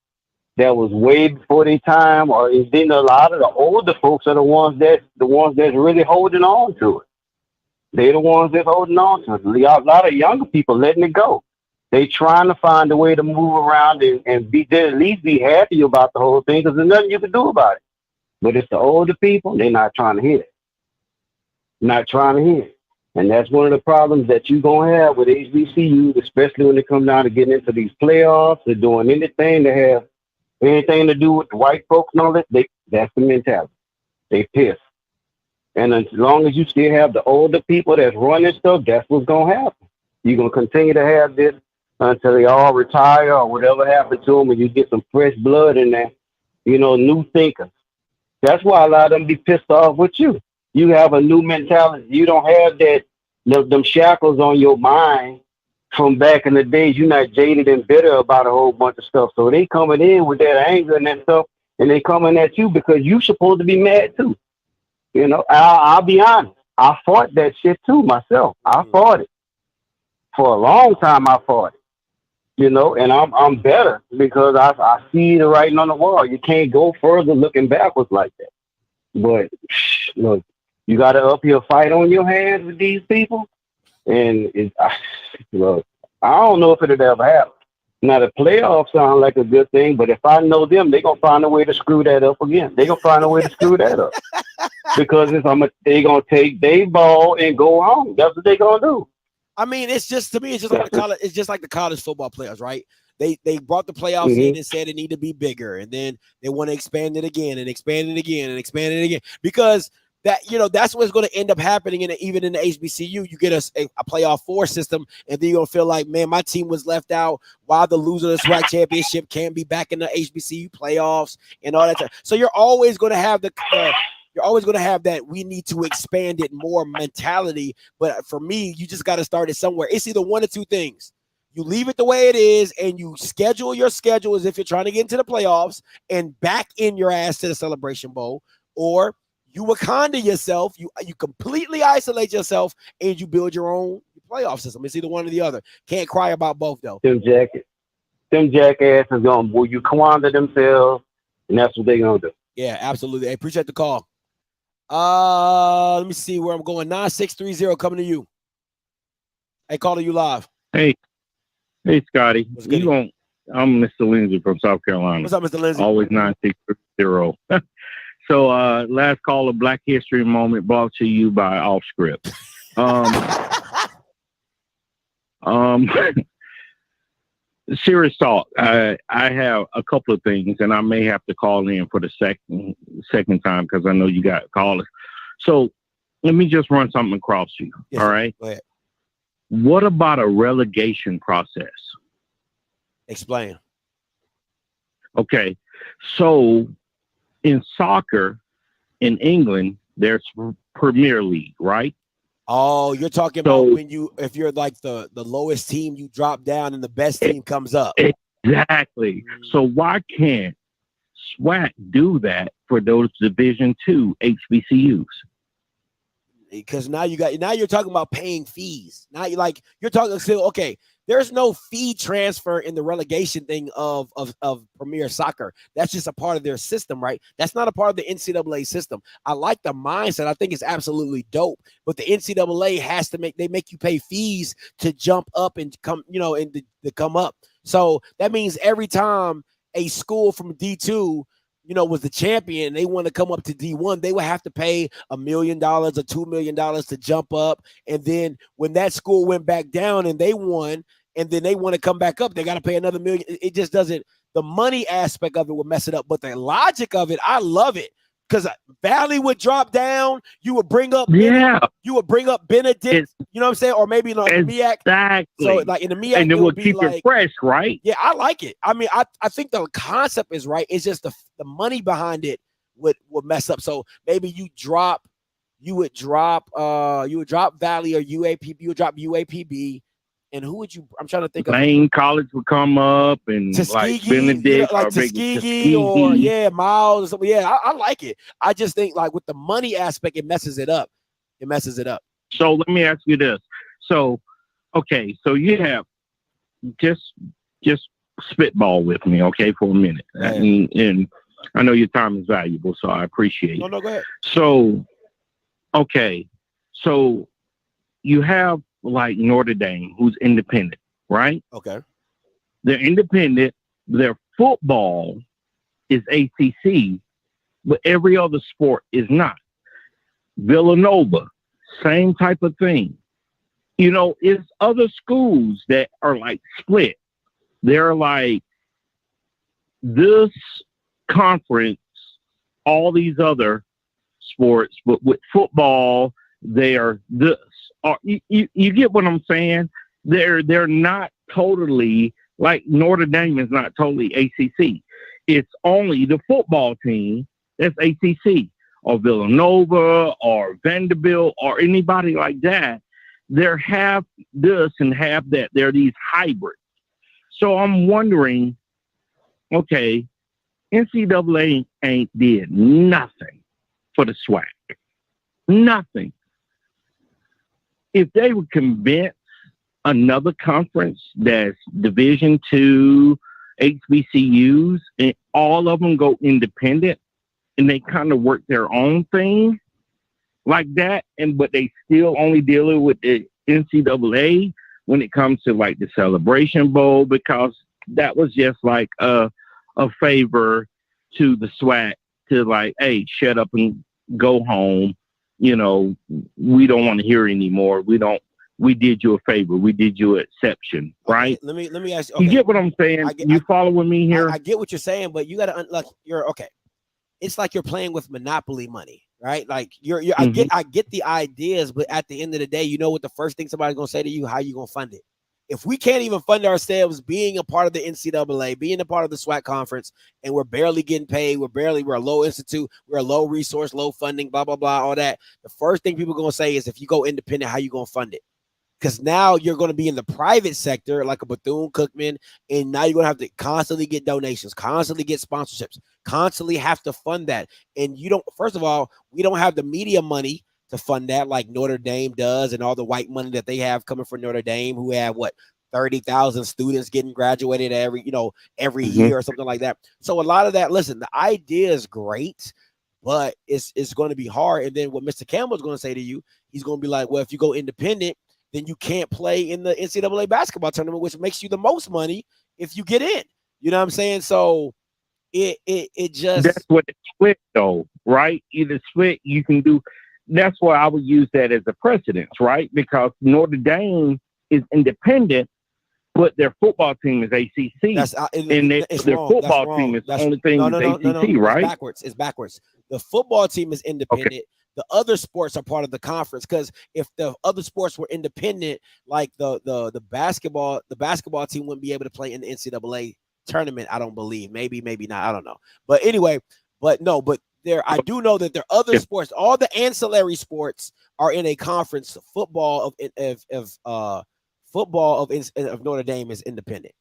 J: that was way before their time, or then a lot of the older folks are the ones that's really holding on to it. They're the ones that's holding on to it. A lot of younger people letting it go. They trying to find a way to move around and be there, at least be happy about the whole thing, because there's nothing you can do about it. But it's the older people, they're not trying to hear it. Not trying to hear it. And that's one of the problems that you're going to have with HBCUs, especially when it comes down to getting into these playoffs or doing anything to have anything to do with the white folks and all that. That's the mentality. They piss. And as long as you still have the older people that's running stuff, that's what's going to happen. You're going to continue to have this until they all retire or whatever happened to them, and you get some fresh blood in there. new thinkers. That's why a lot of them be pissed off with you. You have a new mentality. You don't have them shackles on your mind from back in the days. You're not jaded and bitter about a whole bunch of stuff. So they coming in with that anger and that stuff, and they coming at you because you supposed to be mad too. I'll be honest. I fought that shit too myself. I fought it for a long time. I fought it, and I'm better because I see the writing on the wall. You can't go further looking backwards like that. But look, you got an uphill fight on your hands with these people, and look, I don't know if it'll ever happen. Now the playoffs sound like a good thing, but if I know them, they're gonna find a way to screw that up again. They're gonna find a way to screw that up because they're gonna take their ball and go home. That's what they're gonna do.
E: I mean, it's just like the college. It's just like the college football players, right? They brought the playoffs in and said it need to be bigger, and then they want to expand it again and expand it again and expand it again because that's what's going to end up happening. Even in the HBCU, you get a playoff 4 system, and then you're going to feel like, man, my team was left out. Why the loser of the SWAC championship can't be back in the HBCU playoffs and all that stuff. So you're always going to have that we need to expand it more mentality. But for me, you just got to start it somewhere. It's either one or two things. You leave it the way it is, and you schedule your schedule as if you're trying to get into the playoffs and back in your ass to the Celebration Bowl, or you Wakanda yourself, you completely isolate yourself, and you build your own playoff system. It's either one or the other. Can't cry about both, though.
J: Them jackasses gonna you Kawanda themselves, and that's what they gonna do.
E: Yeah, absolutely. I appreciate the call. Let me see where I'm going. 9630 coming to you. Hey, calling you live.
H: Hey, Scotty. I'm Mr. Lindsey from South Carolina.
E: What's up, Mr. Lindsey?
H: Always 9630. So, last call of Black History Moment brought to you by Offscript. Serious talk. I have a couple of things, and I may have to call in for the second time because I know you got callers. So, let me just run something across you.
E: Yes,
H: all right.
E: Go ahead.
H: What about a relegation process?
E: Explain.
H: Okay, so in soccer in England, there's Premier League, right?
E: Oh, you're talking about if you're like the lowest team, you drop down and the best team comes up.
H: Exactly. So why can't SWAC do that for those Division II HBCUs?
E: Because now you're talking about paying fees. Now you're talking still, okay, there's no fee transfer in the relegation thing of Premier Soccer. That's just a part of their system, right? That's not a part of the NCAA system. I like the mindset. I think it's absolutely dope. But the NCAA they make you pay fees to jump up and come, and to come up. So that means every time a school from D2 was the champion, they want to come up to D1, they would have to pay $1 million or $2 million to jump up. And then when that school went back down and they won, and then they want to come back up, they got to pay another $1 million. It just doesn't, the money aspect of it would mess it up. But the logic of it, I love it. Because Valley would drop down, you would bring up Benedict, you know what I'm saying? Or maybe MEAC.
H: Exactly.
E: So like in the MEAC,
H: and it would keep it fresh, right?
E: Yeah, I like it. I mean, I think the concept is right. It's just the money behind it would mess up. So maybe you would drop Valley or UAPB, you would drop UAPB. And who would you? I'm trying to think of.
H: Lane College would come up and
E: Tuskegee,
H: like Benedict,
E: like Tuskegee or Miles or something. Yeah, I like it. I just think like with the money aspect, it messes it up.
H: So let me ask you this. So, okay, so you have just spitball with me, okay, for a minute, and I know your time is valuable, so I appreciate it.
E: No, go ahead.
H: So, okay, so you have like Notre Dame, who's independent, right?
E: Okay.
H: They're independent. Their football is ACC, but every other sport is not. Villanova, same type of thing. It's other schools that are like split. They're like this conference, all these other sports, but with football, they are this. You get what I'm saying? They're not totally like Notre Dame is not totally ACC. It's only the football team that's ACC or Villanova or Vanderbilt or anybody like that. They're half this and half that. They're these hybrids. So I'm wondering, okay, NCAA ain't did nothing for the SWAC. Nothing. If they would convince another conference that's Division II, HBCUs, and all of them go independent and they kind of work their own thing like that, but they still only dealing with the NCAA when it comes to like the Celebration Bowl, because that was just like a favor to the SWAC to like, hey, shut up and go home. You know, we don't want to hear anymore. We did you a favor. We did you an exception, right?
E: Okay, let me ask you. Okay.
H: You get what I'm saying? You following me here?
E: I get what you're saying, but you got to you're okay. It's like you're playing with Monopoly money, right? Like you're I get the ideas, but at the end of the day, you know what the first thing somebody's gonna say to you? How you gonna fund it? If we can't even fund ourselves, being a part of the NCAA, being a part of the SWAC conference, and we're barely getting paid, we're a low institute, we're a low resource, low funding, blah blah blah, all that. The first thing people are gonna say is, if you go independent, how you gonna fund it? Because now you're going to be in the private sector like a Bethune-Cookman, and now you're going to have to constantly get donations, constantly get sponsorships, constantly have to fund that. And you don't, first of all, we don't have the media money to fund that like Notre Dame does, and all the white money that they have coming from Notre Dame, who have 30,000 students getting graduated every year or something like that. So a lot of that, listen, the idea is great, but it's going to be hard. And then what Mr. Campbell is going to say to you, he's going to be like, well, if you go independent, then you can't play in the NCAA basketball tournament, which makes you the most money if you get in. You know what I'm saying? So it just,
H: that's what it's split though, right? Either split you can do. That's why I would use that as a precedence, right? Because Notre Dame is independent, but their football team is ACC, and their football team is the only thing is ACC, right?
E: It's backwards. The football team is independent. Okay. The other sports are part of the conference, because if the other sports were independent, like the basketball team wouldn't be able to play in the NCAA tournament. I don't believe. Maybe not. I don't know. But anyway, but I do know that there are other sports. All the ancillary sports are in a conference. Football of Notre Dame is independent.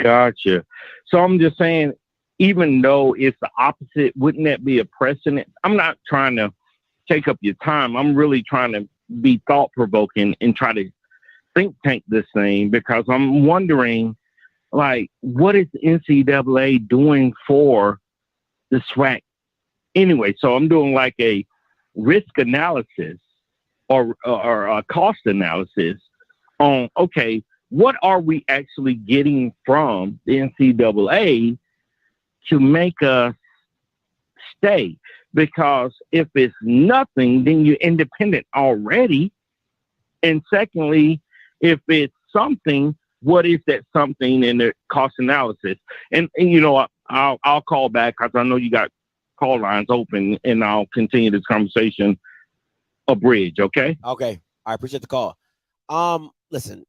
H: Gotcha. So I'm just saying, even though it's the opposite, wouldn't that be a precedent? I'm not trying to take up your time. I'm really trying to be thought-provoking and try to think tank this thing, because I'm wondering, like, what is the NCAA doing for the SWAC anyway? So I'm doing like a risk analysis or a cost analysis on, okay, what are we actually getting from the NCAA to make us stay? Because if it's nothing, then you're independent already. And secondly, if it's something, what is that something in the cost analysis? And you know, I'll call back, because I know you got call lines open, and I'll continue this conversation a bridge. Okay.
E: Okay. I appreciate the call. Listen,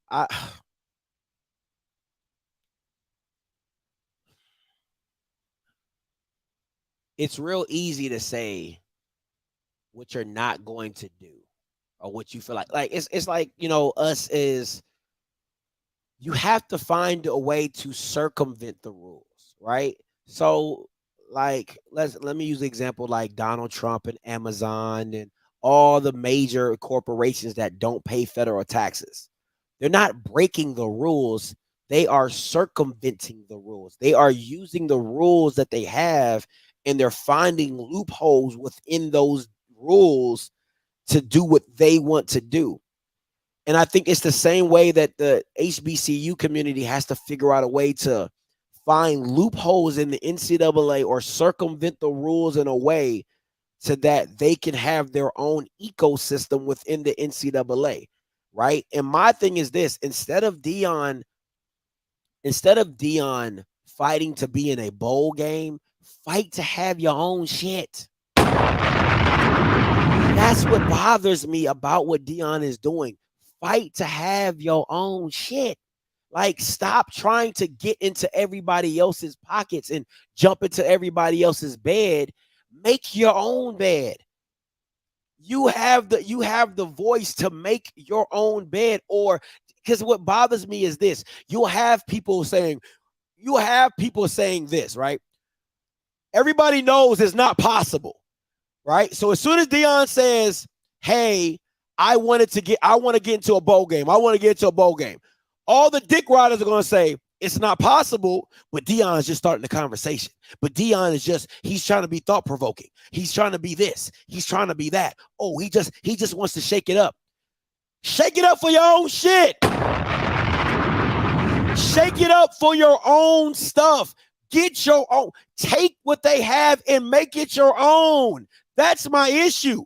E: it's real easy to say what you're not going to do, or what you feel like it's like, you know, us is, you have to find a way to circumvent the rules, right? So like, let me use the example like Donald Trump and Amazon and all the major corporations that don't pay federal taxes. They're not breaking the rules. They are circumventing the rules. They are using the rules that they have, and they're finding loopholes within those rules to do what they want to do. And I think it's the same way that the HBCU community has to figure out a way to find loopholes in the NCAA, or circumvent the rules in a way so that they can have their own ecosystem within the NCAA, right? And my thing is this: instead of Dion fighting to be in a bowl game, fight to have your own shit. That's what bothers me about what Dion is doing. Fight to have your own shit. Like, stop trying to get into everybody else's pockets and jump into everybody else's bed. Make your own bed. You have the voice to make your own bed. Or, because what bothers me is this: you'll have people saying this, right? Everybody knows it's not possible, right? So as soon as Deion says, "Hey, I want to get into a bowl game. I want to get into a bowl game," all the dick riders are going to say, "It's not possible," but Deion is just starting the conversation. But Deion is he's trying to be thought-provoking. He's trying to be this. He's trying to be that. Oh, he just wants to shake it up. Shake it up for your own shit. Shake it up for your own stuff. Get your own. Take what they have and make it your own. That's my issue.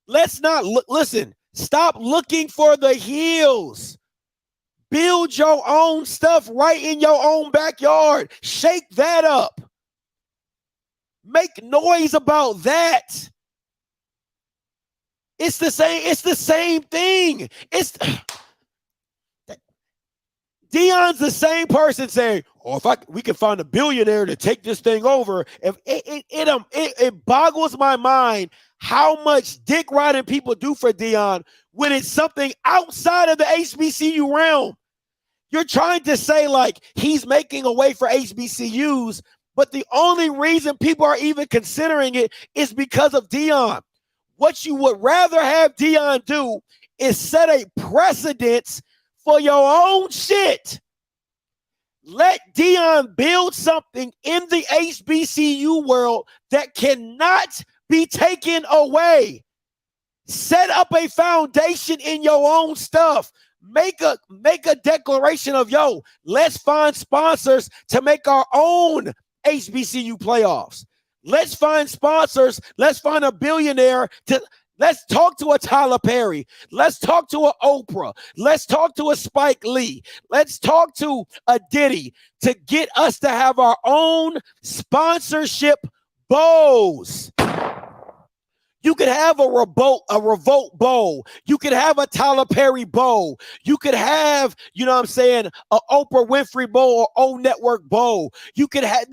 E: Let's not listen. Stop looking for the heels. Build your own stuff right in your own backyard. Shake that up. Make noise about that. It's the same thing. Deion's the same person saying, "Oh, we can find a billionaire to take this thing over." If it boggles my mind how much dick riding people do for Deion when it's something outside of the HBCU realm. You're trying to say like he's making a way for HBCUs, but the only reason people are even considering it is because of Deion. What you would rather have Deion do is set a precedence for your own shit. Let Deion build something in the HBCU world that cannot be taken away. Set up a foundation in your own stuff. Make a declaration of, yo, let's find sponsors to make our own HBCU playoffs. Let's find sponsors. Let's find a billionaire to. Let's talk to a Tyler Perry. Let's talk to a Oprah. Let's talk to a Spike Lee. Let's talk to a Diddy to get us to have our own sponsorship bowls. You could have a Revolt bowl. You could have a Tyler Perry bowl. You could have, you know what I'm saying, a Oprah Winfrey bowl or O Network bowl. You could have,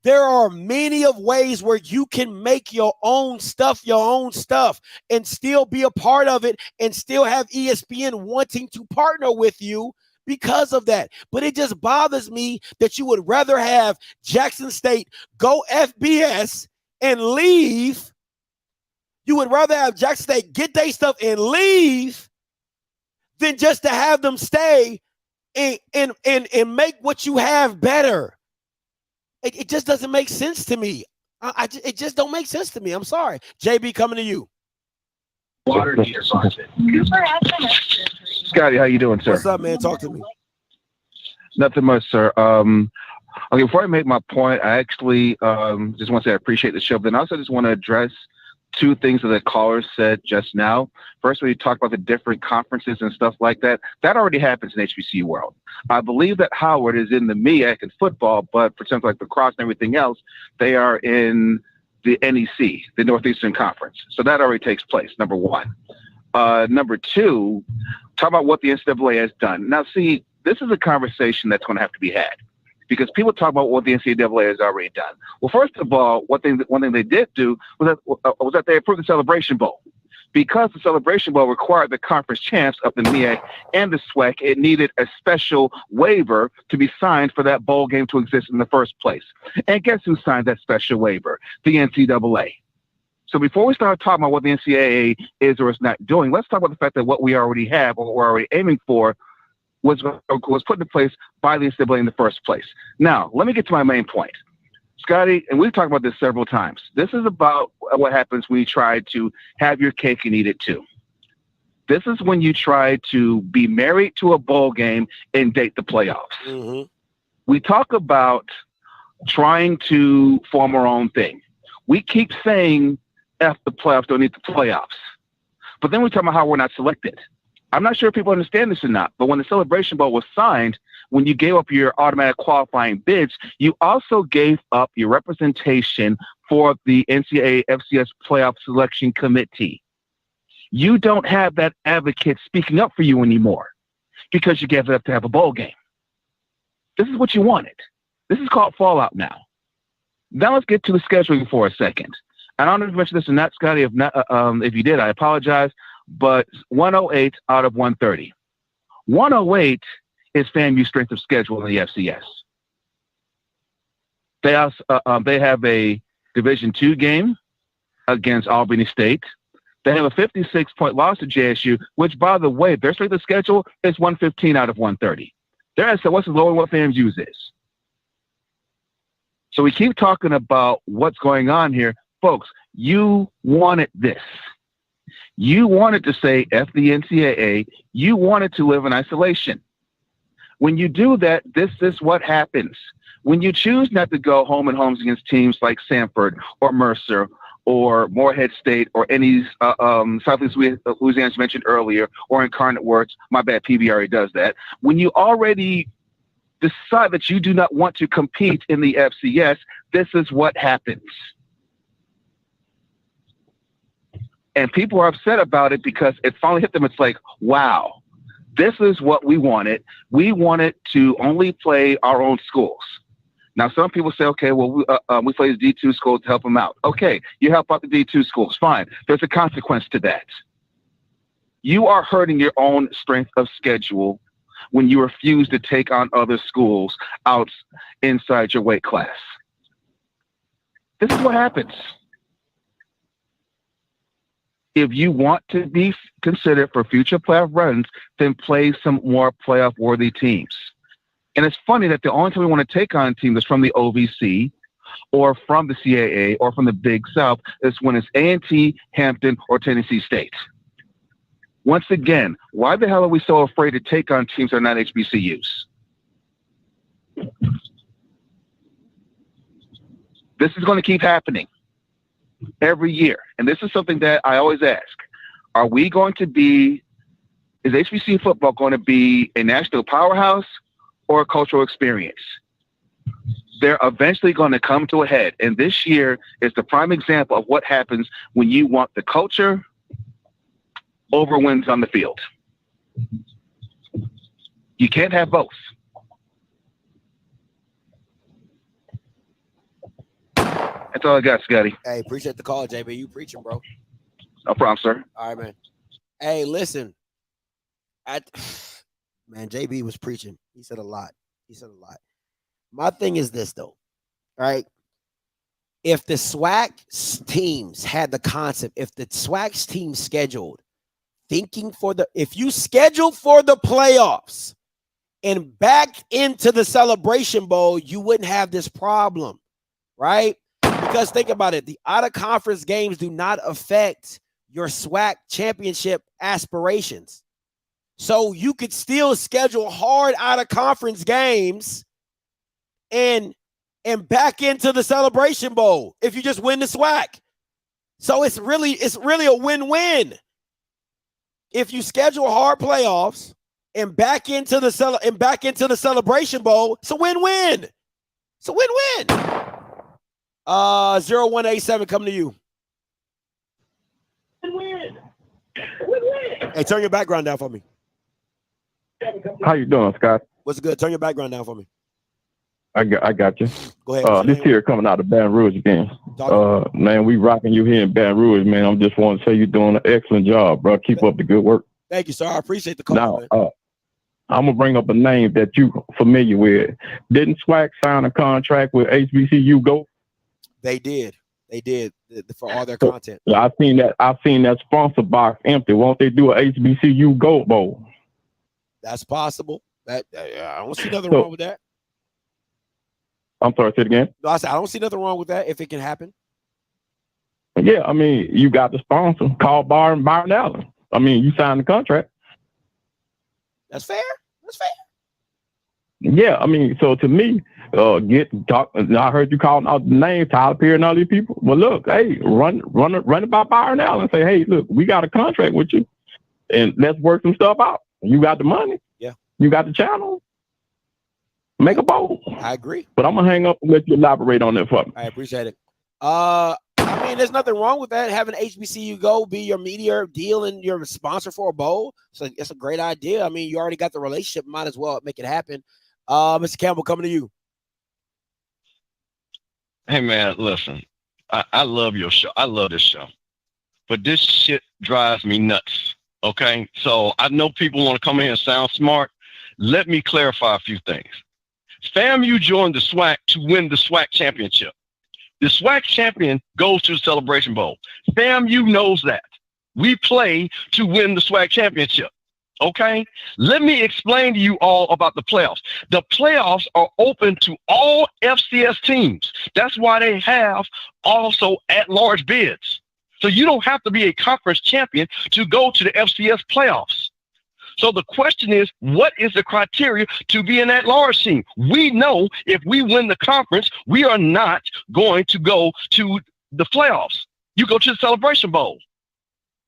E: there are many of ways where you can make your own stuff, and still be a part of it and still have ESPN wanting to partner with you because of that. But it just bothers me that you would rather have Jackson State go FBS and leave. You would rather have Jackson State get their stuff and leave than just to have them stay and make what you have better. It just doesn't make sense to me. It just don't make sense to me. I'm sorry. JB, coming to you.
K: Water heater faucet. Scotty, how you doing, sir?
E: What's up, man? Talk to me.
K: Nothing much, sir. Okay, before I make my point, I actually just want to say I appreciate the show, but then also just want to address two things that the caller said just now. First, when you talk about the different conferences and stuff like that, that already happens in HBCU world. I believe that Howard is in the MEAC in football, but for something like lacrosse and everything else, they are in the NEC, the Northeastern Conference. So that already takes place, number one. Number two, talk about what the NCAA has done. Now, see, this is a conversation that's going to have to be had, because people talk about what the NCAA has already done. Well, first of all, one thing they did do was that they approved the Celebration Bowl. Because the Celebration Bowl required the conference champs of the MEAC and the SWAC, it needed a special waiver to be signed for that bowl game to exist in the first place. And guess who signed that special waiver? The NCAA. So before we start talking about what the NCAA is or is not doing, let's talk about the fact that what we already have, or what we're already aiming for, was put into place by the NCAA in the first place. Now, let me get to my main point. Scotty, and we've talked about this several times. This is about what happens when you try to have your cake and eat it too. This is when you try to be married to a bowl game and date the playoffs. Mm-hmm. We talk about trying to form our own thing. We keep saying, F the playoffs, don't need the playoffs. But then we talk about how we're not selected. I'm not sure if people understand this or not, but when the Celebration Bowl was signed, when you gave up your automatic qualifying bids, you also gave up your representation for the NCAA FCS Playoff Selection Committee. You don't have that advocate speaking up for you anymore. because you gave it up to have a bowl game. This is what you wanted. This is called fallout now. Now let's get to the scheduling for a second. I don't know if you mentioned this or not, Scotty. If you did, I apologize. But 108 out of 130. 108 is FAMU's strength of schedule in the FCS. They have a Division II game against Albany State. They have a 56-point loss to JSU, which, by the way, their strength of schedule is 115 out of 130. So what's lower than what FAMU's is? So we keep talking about what's going on here. Folks, you wanted this. You wanted to say F the NCAA. You wanted to live in isolation. When you do that, this is what happens. When you choose not to go home and homes against teams like Sanford or Mercer or Morehead State or any Southeast Louisiana as mentioned earlier, or Incarnate Words, my bad, PBRA does that. When you already decide that you do not want to compete in the FCS, this is what happens. And people are upset about it because it finally hit them. It's like, wow, this is what we wanted. We wanted to only play our own schools. Now, some people say, okay, well, we play the D2 schools to help them out. Okay, you help out the D2 schools. Fine. There's a consequence to that. You are hurting your own strength of schedule when you refuse to take on other schools out inside your weight class. This is what happens. If you want to be considered for future playoff runs, then play some more playoff-worthy teams. And it's funny that the only time we want to take on a team that's from the OVC or from the CAA or from the Big South is when it's A&T, Hampton, or Tennessee State. Once again, why the hell are we so afraid to take on teams that are not HBCUs? This is going to keep happening every year. And this is something that I always ask. Are we going to be, is HBCU football going to be a national powerhouse or a cultural experience? They're eventually going to come to a head. And this year is the prime example of what happens when you want the culture over wins on the field. You can't have both. That's all I got, Scotty.
E: Hey, appreciate the call, JB. You preaching, bro.
K: No problem, sir.
E: All right, man. Hey, listen. Man, JB was preaching. He said a lot. My thing is this, though. All right. If the SWAC teams had the concept, if the SWAC team scheduled, if you scheduled for the playoffs and backed into the Celebration Bowl, you wouldn't have this problem, right? Because think about it. The out-of-conference games do not affect your SWAC championship aspirations. So you could still schedule hard out-of-conference games and back into the Celebration Bowl if you just win the SWAC. So it's really a win-win. If you schedule hard playoffs and back into the Celebration Bowl, it's a win-win. It's a win-win. 0187 coming to you. Win-win. Hey, turn your background down for me.
L: How you doing, Scott?
E: What's good? Turn your background down for me.
L: I got you.
E: Go ahead.
L: This here coming out of Baton Rouge again. Man, we rocking you here in Baton Rouge, man. I'm just want to say you're doing an excellent job, bro. Keep up the good work.
E: Thank you, sir. I appreciate the call.
L: Now, I'm gonna bring up a name that you familiar with. Didn't SWAC sign a contract with HBCU Go?
E: They did for all their content.
L: I've seen that sponsor box empty. Won't they do a HBCU Go Bowl?
E: That's possible. I don't see nothing wrong with that.
L: I'm sorry, say it again.
E: No, I said I don't see nothing wrong with that if it can happen.
L: Yeah, I mean, you got the sponsor. Call Byron Allen. I mean, you signed the contract.
E: That's fair.
L: Yeah, I mean, so to me, I heard you calling out the name, Tyler Perry and all these people. Well, look, hey, run it by Byron Allen and say, hey, look, we got a contract with you, and let's work some stuff out. You got the money.
E: Yeah.
L: You got the channel. Make a bowl.
E: I agree.
L: But I'm gonna hang up and let you elaborate on that for me.
E: I appreciate it. I mean, there's nothing wrong with that. Having HBCU go be your media deal and your sponsor for a bowl. So it's a great idea. I mean, you already got the relationship. Might as well make it happen. Mr. Campbell, coming to you.
M: Hey man, listen, I love your show. I love this show, but this shit drives me nuts. Okay, so I know people want to come in and sound smart. Let me clarify a few things. FAMU joined the SWAC to win the SWAC championship. The SWAC champion goes to the Celebration Bowl. FAMU knows that. We play to win the SWAC championship. Okay? Let me explain to you all about the playoffs. The playoffs are open to all FCS teams. That's why they have also at-large bids. So you don't have to be a conference champion to go to the FCS playoffs. So the question is, what is the criteria to be an at-large team? We know if we win the conference, we are not going to go to the playoffs. You go to the Celebration Bowl.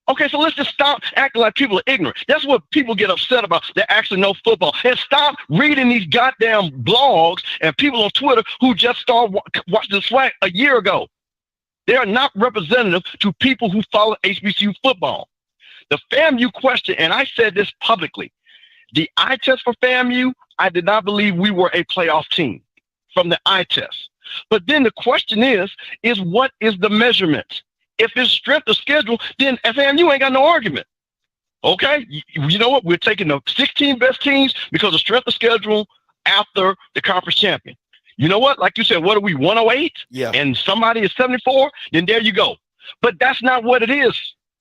M: Okay, so let's just stop acting like people are ignorant. That's what people get upset about. They actually know football. And stop reading these goddamn blogs and people on Twitter who just started watching the SWAC a year ago. They are not representative to people who follow HBCU football. The FAMU question, and I said this publicly, the eye test for FAMU, I did not believe we were a playoff team from the eye test. But then the question is what is the measurement? If it's strength of schedule, then FAMU ain't got no argument. Okay? You know what? We're taking the 16 best teams because of strength of schedule after the conference champion. You know what? Like you said, what are we, 108?
E: Yeah.
M: And somebody is 74? Then there you go. But that's not what it is.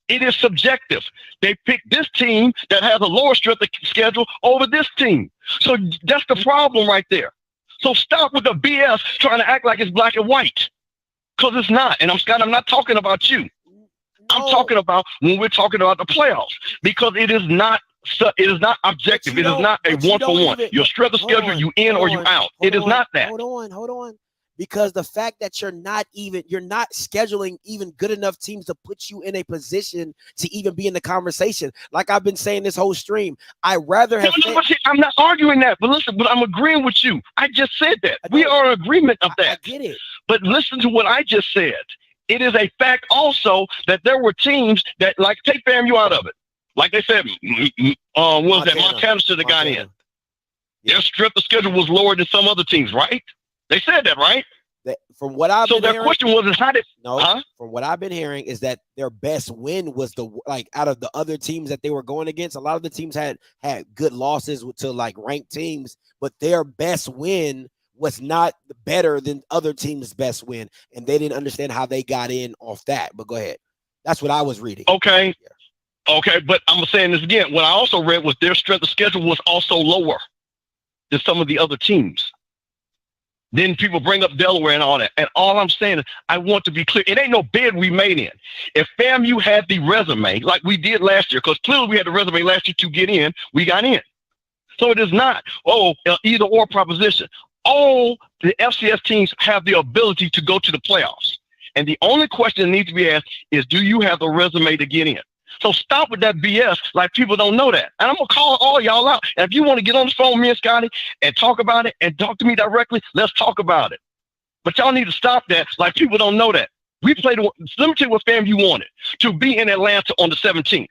M: It is subjective. They picked this team that has a lower strength of schedule over this team. So that's the problem right there. So stop with the BS trying to act like it's black and white. Because it's not. And I'm not talking about you. I'm talking about when we're talking about the playoffs. Because it is not objective. It is not a one-for-one. Your strength of schedule, you in or you out. It is not that.
E: Hold on. Because the fact that you're not scheduling even good enough teams to put you in a position to even be in the conversation. Like I've been saying this whole stream, I rather have.
M: I'm not arguing that, but listen, but I'm agreeing with you. I just said that. We are in agreement of that.
E: I get it.
M: But listen to what I just said. It is a fact also that there were teams that, like, take FAMU out of it. Like they said, what was that? Montana should have got in. Their strength of schedule was lower than some other teams, right? They said that, right?
E: From what I've been hearing,
M: their question was, how did
E: from what I've been hearing is that their best win was out of the other teams that they were going against. A lot of the teams had good losses to like ranked teams, but their best win was not better than other teams' best win, and they didn't understand how they got in off that. But go ahead. That's what I was reading.
M: Okay. Yeah. Okay, but I'm saying this again. What I also read was their strength of schedule was also lower than some of the other teams. Then people bring up Delaware and all that. And all I'm saying is I want to be clear. It ain't no bid we made in. If FAMU had the resume like we did last year, because clearly we had the resume last year to get in, we got in. So it is not, either or proposition. All the FCS teams have the ability to go to the playoffs. And the only question that needs to be asked is, do you have the resume to get in? So stop with that BS like people don't know that. And I'm going to call all y'all out. And if you want to get on the phone with me and Scotty and talk about it and talk to me directly, let's talk about it. But y'all need to stop that like people don't know that. We played, let me tell you what FAMU wanted, to be in Atlanta on the 17th.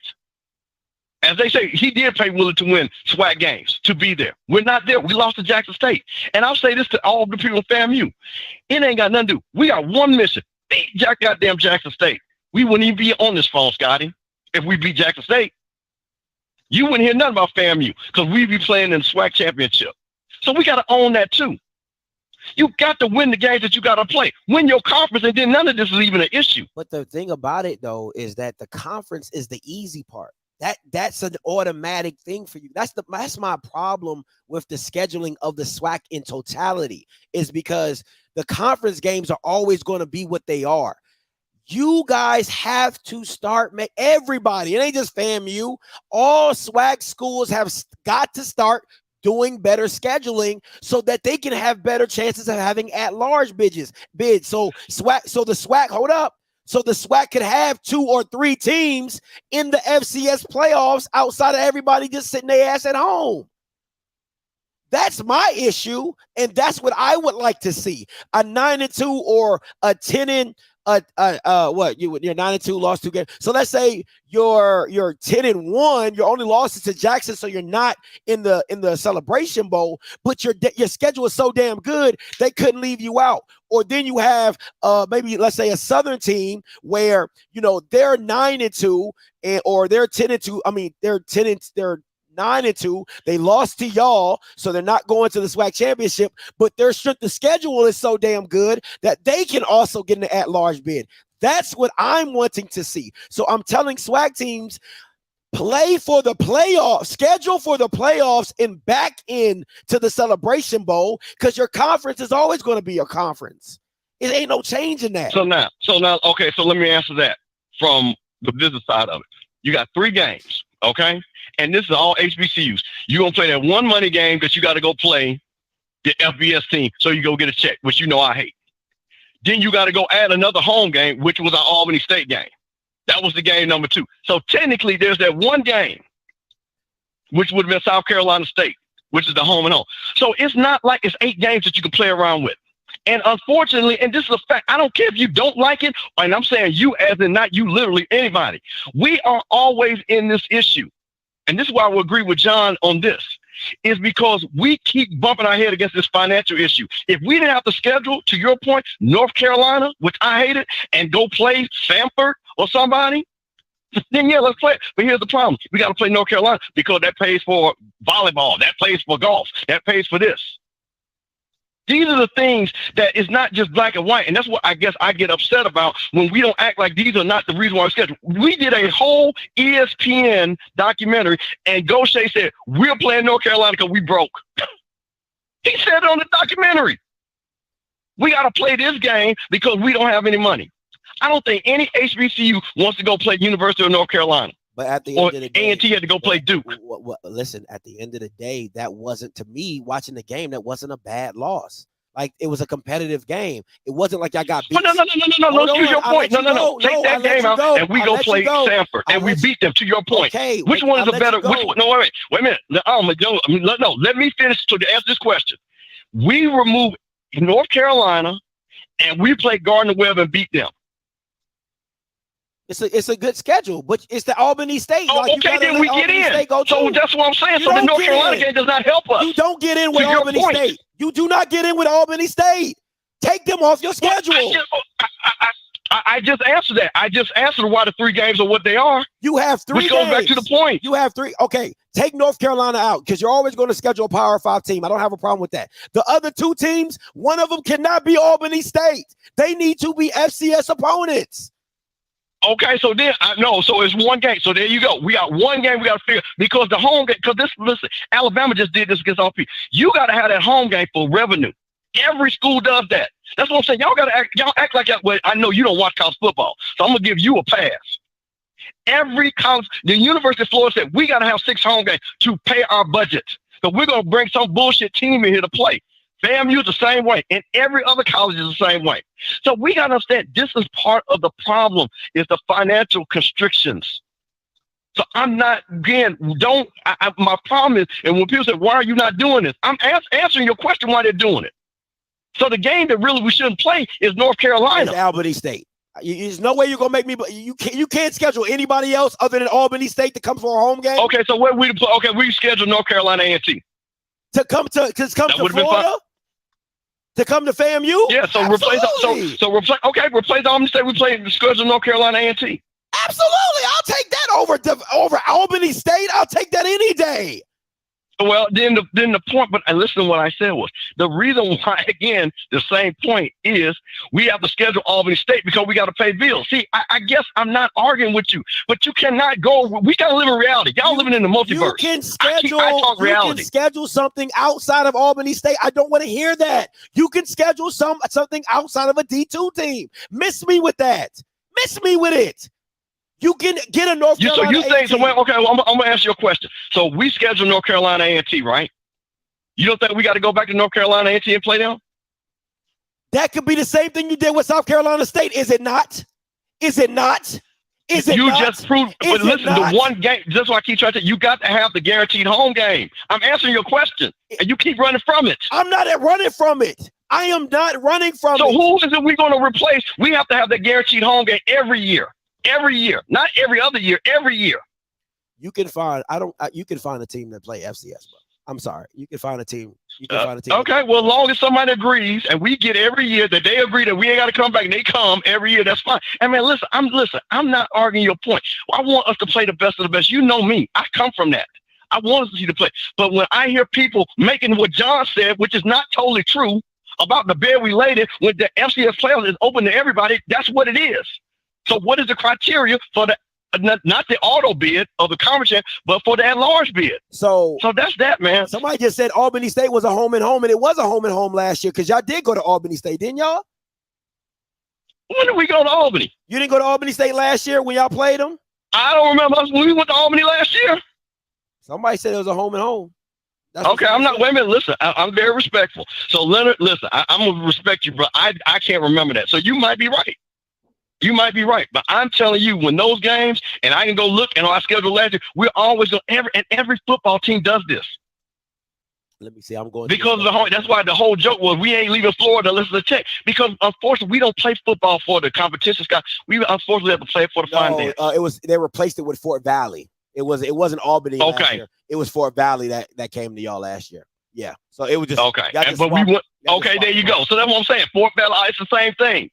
M: As they say, he did pay Willie to win SWAC games, to be there. We're not there. We lost to Jackson State. And I'll say this to all the people in FAMU. It ain't got nothing to do. We got one mission. Beat goddamn Jackson State. We wouldn't even be on this phone, Scotty, if we beat Jackson State. You wouldn't hear nothing about FAMU because we'd be playing in the SWAC championship. So we got to own that too. You got to win the games that you got to play. Win your conference, and then none of this is even an issue.
E: But the thing about it, though, is that the conference is the easy part. That's an automatic thing for you. That's my problem with the scheduling of the SWAC in totality, is because the conference games are always going to be what they are. You guys have to start, everybody, it ain't just FAMU. All SWAC schools have got to start doing better scheduling so that they can have better chances of having at-large bids. So the SWAC, hold up. So the SWAC could have 2 or 3 teams in the FCS playoffs outside of everybody just sitting their ass at home. That's my issue, and that's what I would like to see. A 9-2 or a 10 what you're 9-2, lost 2 games. So let's say you're 10-1. Your only loss is to Jackson, so you're not in the Celebration Bowl. But your schedule is so damn good they couldn't leave you out. Or then you have maybe let's say a Southern team where they're 9-2 or they're 10-2. I mean they're 9-2. They lost to y'all, so they're not going to the SWAC championship, but their strength of schedule is so damn good that they can also get an at-large bid. That's what I'm wanting to see. So I'm telling SWAC teams, play for the playoffs, schedule for the playoffs, and back in to the Celebration Bowl, because your conference is always going to be your conference. It ain't no change in that.
M: So now, okay, so let me answer that from the business side of it. You got 3 games, okay? And this is all HBCUs. You're going to play that one money game because you got to go play the FBS team so you go get a check, which I hate. Then you got to go add another home game, which was our Albany State game. That was the game number 2. So technically there's that one game, which would have been South Carolina State, which is the home and home. So it's not like it's 8 games that you can play around with. And unfortunately, and this is a fact, I don't care if you don't like it, and I'm saying you as in not you, literally anybody. We are always in this issue. And this is why I will agree with John on this, is because we keep bumping our head against this financial issue. If we didn't have to schedule, to your point, North Carolina, which I hated, and go play Samford or somebody, then yeah, let's play it. But here's the problem. We got to play North Carolina because that pays for volleyball, that pays for golf, that pays for this. These are the things that is not just black and white. And that's what I guess I get upset about when we don't act like these are not the reason why we're scheduled. We did a whole ESPN documentary, and Gaucher said, we're playing North Carolina because we broke. He said it on the documentary. We got to play this game because we don't have any money. I don't think any HBCU wants to go play University of North Carolina.
E: But at the end of the day,
M: A&T had to go play Duke.
E: Listen, at the end of the day, that wasn't, to me, watching the game, that wasn't a bad loss. Like, it was a competitive game. It wasn't like I got beat.
M: No, to your point. No. Take that game out, and we go play Samford, and we beat them, to your point.
E: Okay.
M: Which one is a better, which one? No, wait a minute. No, let me finish to answer this question. We remove North Carolina, and we play Gardner-Webb and beat them.
E: It's a good schedule, but it's the Albany State.
M: Oh, like, okay, then we get in. So that's what I'm saying. So the North Carolina game does not help us.
E: You don't get in with Albany State. You do not get in with Albany State. Take them off your schedule.
M: I just answered that. I just answered why the 3 games are what they are.
E: You have 3
M: Which goes back to the point.
E: You have 3. Okay, take North Carolina out because you're always going to schedule a Power 5 team. I don't have a problem with that. The other 2 teams, one of them cannot be Albany State. They need to be FCS opponents.
M: Okay, so then so it's one game. So there you go. We got one game we got to figure because the home game. Because listen, Alabama just did this against all people. You got to have that home game for revenue. Every school does that. That's what I'm saying. Y'all got to act like that. Well, I know you don't watch college football, so I'm gonna give you a pass. Every college, the University of Florida said we got to have 6 home games to pay our budget. So we're gonna bring some bullshit team in here to play. FAMU the same way, and every other college is the same way. So we got to understand this is part of the problem is the financial constrictions. So I'm not, again, my problem is, and when people say, why are you not doing this? I'm answering your question why they're doing it. So the game that really we shouldn't play is North Carolina.
E: It's Albany State. There's no way you're going to make me, but you can't schedule anybody else other than Albany State to come for a home game.
M: Okay, so we schedule North Carolina A&T.
E: To come to Florida? To come to FAMU?
M: Yeah, so replace Albany State. We play schedule North Carolina A&T.
E: Absolutely, I'll take that over Albany State. I'll take that any day.
M: Well, then the point, but listen to what I said was the reason why, again, the same point is we have to schedule Albany State because we got to pay bills. See, I guess I'm not arguing with you, but you cannot go. We got to live in reality. Y'all living in the multiverse.
E: You can schedule something outside of Albany State. I don't want to hear that. You can schedule something outside of a D2 team. Miss me with that. Miss me with it. You can get a North Carolina.
M: So you think so? Well, okay, I'm gonna ask you a question. So we schedule North Carolina A&T, right? You don't think we got to go back to North Carolina A&T and play them?
E: That could be the same thing you did with South Carolina State, is it not? Is it not? Is it
M: you
E: not?
M: Just proved? But listen, the one game. That's why I keep trying to. You got to have the guaranteed home game. I'm answering your question, and you keep running from it.
E: I'm not running from it. I am not running from
M: So
E: it.
M: who is it we're going to replace? We have to have that guaranteed home game every year. Every year. Not every other year. Every year.
E: You can find you can find a team that play FCS, bro. I'm sorry. You can find a team. You can find a team.
M: Okay, well, as long as somebody agrees and we get every year that they agree that we ain't got to come back and they come every year, that's fine. And man, listen, I'm not arguing your point. I want us to play the best of the best. You know me. I come from that. I want us to see the play. But when I hear people making what John said, which is not totally true, about the bed we laid in, when the FCS playoffs is open to everybody, that's what it is. So what is the criteria for the not the auto bid of the conference, but for the at-large bid?
E: So
M: that's that, man.
E: Somebody just said Albany State was a home and home, and it was a home and home last year because y'all did go to Albany State, didn't y'all?
M: When did we go to Albany?
E: You didn't go to Albany State last year when y'all played them?
M: I don't remember us when we went to Albany last year.
E: Somebody said it was a home and home.
M: Okay, I'm not. Wait a minute. Listen, I'm very respectful. So Leonard, listen, I'm gonna respect you, bro. I can't remember that. So you might be right. You might be right, but I'm telling you, when those games, and I can go look and our schedule last year, we're always going. Every football team does this.
E: Let me see. I'm going
M: because of the whole. That's why the whole joke was we ain't leaving Florida unless it's a check. Because unfortunately, we don't play football for the competition, Scott. We unfortunately have to play it for the fun dance.
E: They replaced it with Fort Valley. It wasn't Albany.
M: Okay.
E: Last year. It was Fort Valley that came to y'all last year. Yeah. So it was just
M: okay. But we went. Okay, there you go. So that's what I'm saying. Fort Valley, it's the same thing.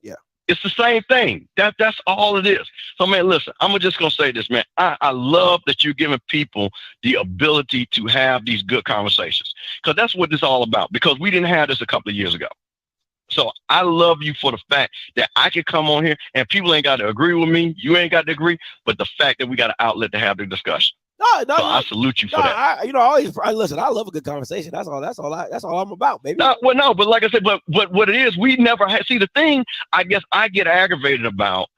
E: Yeah.
M: It's the same thing. That's all it is. So man, listen, I'm just gonna say this, man. I love that you're giving people the ability to have these good conversations, because that's what it's all about. Because we didn't have this a couple of years ago. So I love you for the fact that I can come on here and people ain't got to agree with me. You ain't got to agree, but the fact that we got an outlet to have the discussion. So I salute you for that.
E: I listen. I love a good conversation. That's all I'm about, baby.
M: No, but like I said, but what it is, we never had. See, the thing I guess I get aggravated about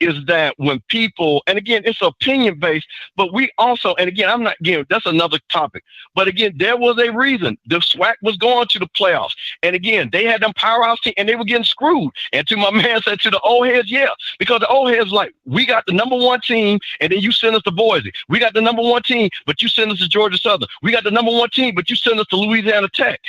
M: is that when people, and again, it's opinion based, but we also, and again, I'm not, again, that's another topic. But again, there was a reason the SWAC was going to the playoffs. And again, they had them powerhouse team and they were getting screwed. And to my man said, to the old heads, yeah, because the old heads like, we got the number one team and then you send us to Boise. We got the number one team, but you send us to Georgia Southern. We got the number one team, but you send us to Louisiana Tech.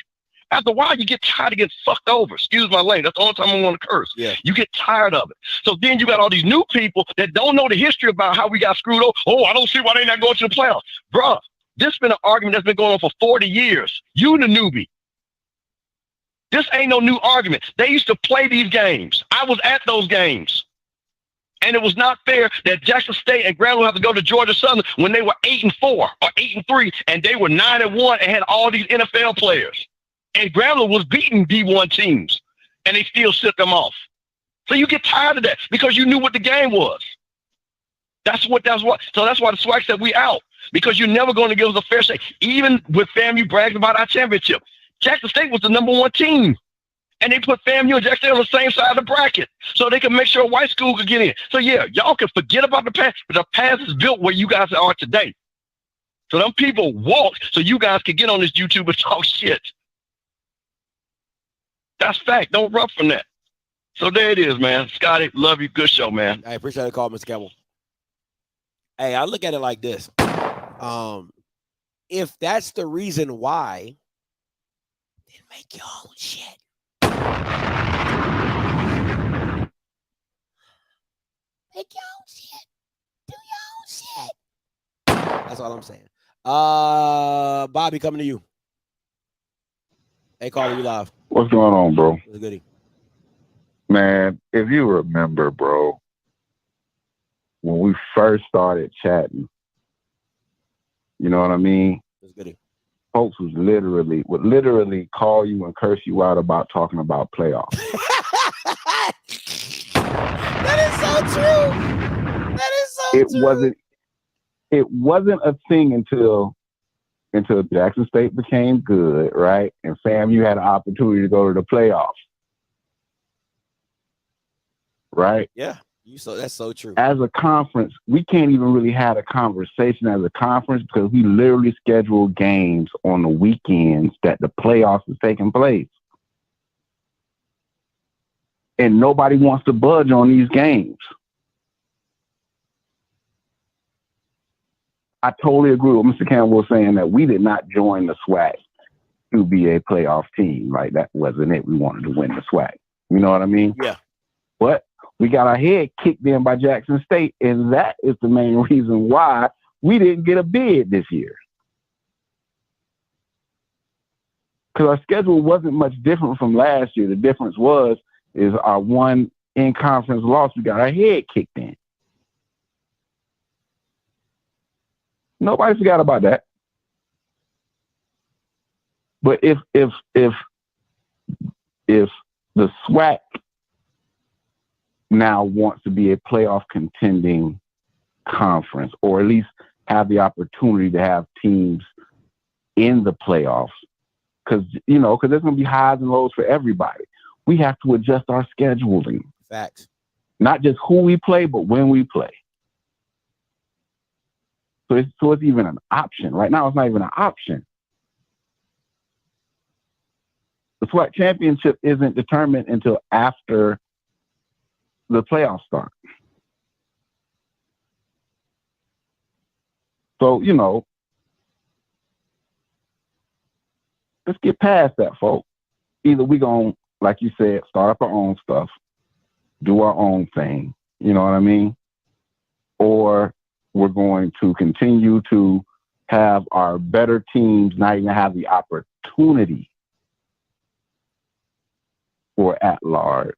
M: After a while, you get tired of getting fucked over. Excuse my language. That's the only time I want to curse.
E: Yeah.
M: You get tired of it. So then you got all these new people that don't know the history about how we got screwed over. Oh, I don't see why they not going to the playoffs. Bruh, this has been an argument that's been going on for 40 years. You the newbie. This ain't no new argument. They used to play these games. I was at those games. And it was not fair that Jackson State and Grambling have to go to Georgia Southern when they were 8-4 or 8-3, and they were 9-1 and had all these NFL players. And Grambling was beating D1 teams, and they still set them off. So you get tired of that because you knew what the game was. That's what. So that's why the SWAC said we out, because you're never going to give us a fair shake. Even with FAMU bragging about our championship, Jackson State was the number one team, and they put FAMU and Jackson State on the same side of the bracket so they can make sure a white school could get in. So yeah, y'all can forget about the past, but the past is built where you guys are today. So them people walked so you guys could get on this YouTube and talk shit. That's fact. Don't run from that. So there it is, man. Scotty, love you. Good show, man.
E: I appreciate the call, Mr. Campbell. Hey, I look at it like this. If that's the reason why, then make your own shit. Make your own shit. Do your own shit. That's all I'm saying. Bobby, coming to you. Hey, caller, you live.
N: What's going on, bro?
E: What's goody?
N: Man, if you remember, bro, when we first started chatting, you know what I mean?
E: What's goody?
N: Folks would literally call you and curse you out about talking about playoffs.
E: That is so true. That is so true.
N: It wasn't a thing until Jackson State became good, right? And FAMU had an opportunity to go to the playoffs. Right?
E: Yeah. That's so true.
N: As a conference, we can't even really have a conversation as a conference because we literally schedule games on the weekends that the playoffs is taking place. And nobody wants to budge on these games. I totally agree with Mr. Campbell saying that we did not join the SWAC to be a playoff team. Like, that wasn't it. We wanted to win the SWAC. You know what I mean?
E: Yeah.
N: But we got our head kicked in by Jackson State, and that is the main reason why we didn't get a bid this year. Because our schedule wasn't much different from last year. The difference is our one in-conference loss, we got our head kicked in. Nobody forgot about that. But if the SWAC now wants to be a playoff contending conference, or at least have the opportunity to have teams in the playoffs, because there's going to be highs and lows for everybody. We have to adjust our scheduling.
E: Facts.
N: Not just who we play, but when we play. So it's even an option. Right now, it's not even an option. The SWAC championship isn't determined until after the playoffs start. So, let's get past that, folks. Either we going, like you said, start up our own stuff, do our own thing, you know what I mean? Or we're going to continue to have our better teams not even have the opportunity for at large.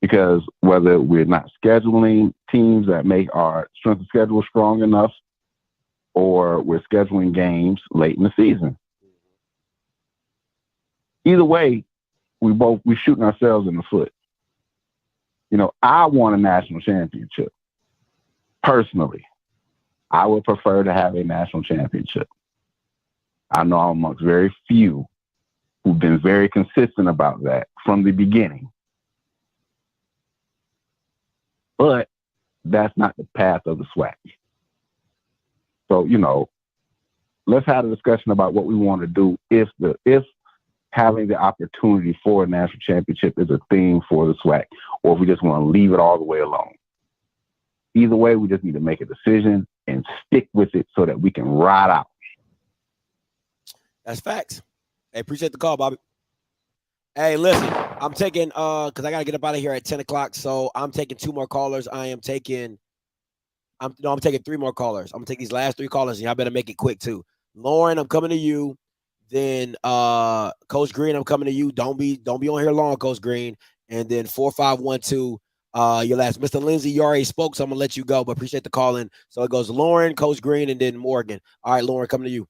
N: Because whether we're not scheduling teams that make our strength of schedule strong enough, or we're scheduling games late in the season. Either way, we're shooting ourselves in the foot. I want a national championship. Personally, I would prefer to have a national championship. I know I'm amongst very few who've been very consistent about that from the beginning. But that's not the path of the SWAC. So, let's have a discussion about what we want to do if having the opportunity for a national championship is a thing for the SWAC, or if we just want to leave it all the way alone. Either way, we just need to make a decision and stick with it so that we can ride out.
E: That's facts. Hey, appreciate the call, Bobby. Hey, listen, I'm taking, because I got to get up out of here at 10 o'clock, so I'm taking 2 more callers. I'm taking 3 more callers. I'm going to take these last 3 callers, and y'all better make it quick, too. Lauren, I'm coming to you. Then Coach Green, I'm coming to you. Don't be on here long, Coach Green. And then 4512, your last. Mr. Lindsey, you already spoke, so I'm going to let you go, but appreciate the call in. So it goes Lauren, Coach Green, and then Morgan. All right, Lauren, coming to you.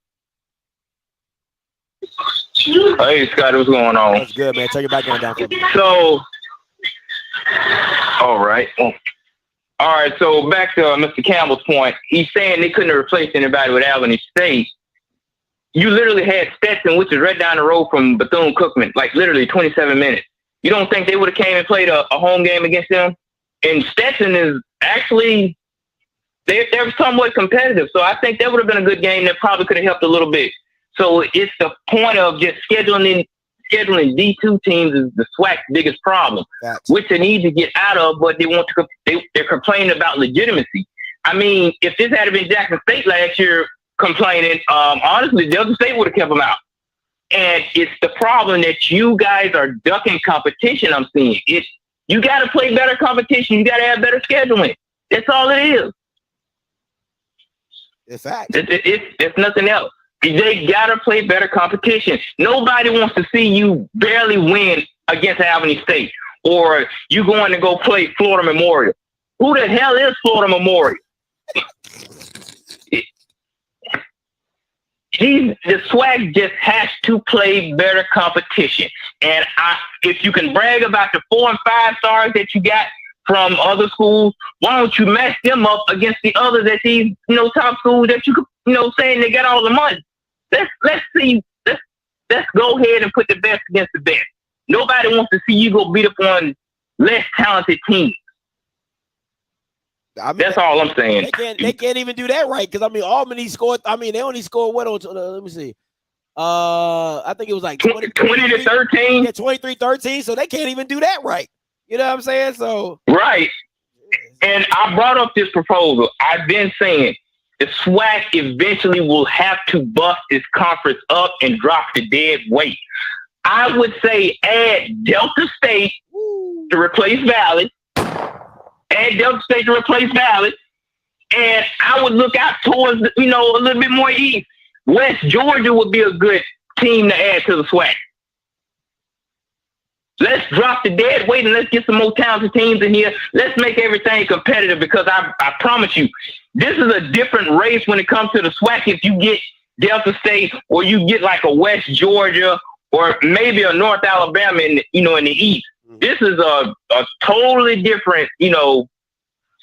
O: Hey, Scott, what's going on?
E: That's good, man. Turn your background down for me.
O: So, all right. So back to Mr. Campbell's point. He's saying they couldn't have replaced anybody with Albany State. You literally had Stetson, which is right down the road from Bethune-Cookman, like literally 27 minutes. You don't think they would have came and played a home game against them? And Stetson is actually, they're somewhat competitive. So I think that would have been a good game that probably could have helped a little bit. So it's the point of just scheduling D2 teams is the SWAC's biggest problem, which they need to get out of, but they're complaining about legitimacy. I mean, if this had been Jackson State last year complaining, honestly, Delta State would have kept them out. And it's the problem that you guys are ducking competition. I'm seeing you got to play better competition. You got to have better scheduling. That's all it is.
E: It's fact.
O: It's nothing else. They got to play better competition. Nobody wants to see you barely win against Albany State, or you going to go play Florida Memorial. Who the hell is Florida Memorial? The SWAC just has to play better competition. And if you can brag about the 4 and 5 stars that you got from other schools, why don't you match them up against the others at these top schools that you could saying they got all the money? Let's see. Let's go ahead and put the best against the best. Nobody wants to see you go beat up on less talented teams. That's all I'm saying.
E: They can't even do that right, because Albany scored. They only scored what on? Let me see. I think it was like 20
O: to 13.
E: Yeah, 23-13. So they can't even do that right. You know what I'm saying? So
O: right. And I brought up this proposal. I've been saying the SWAC eventually will have to bust this conference up and drop the dead weight. I would say add Delta State to replace Valley. Add Delta State to replace Valley. And I would look out towards, a little bit more east. West Georgia would be a good team to add to the SWAC. Let's drop the dead weight and let's get some more talented teams in here. Let's make everything competitive because I promise you, this is a different race when it comes to the SWAC. If you get Delta State or you get like a West Georgia or maybe a North Alabama in the East, this is a totally different,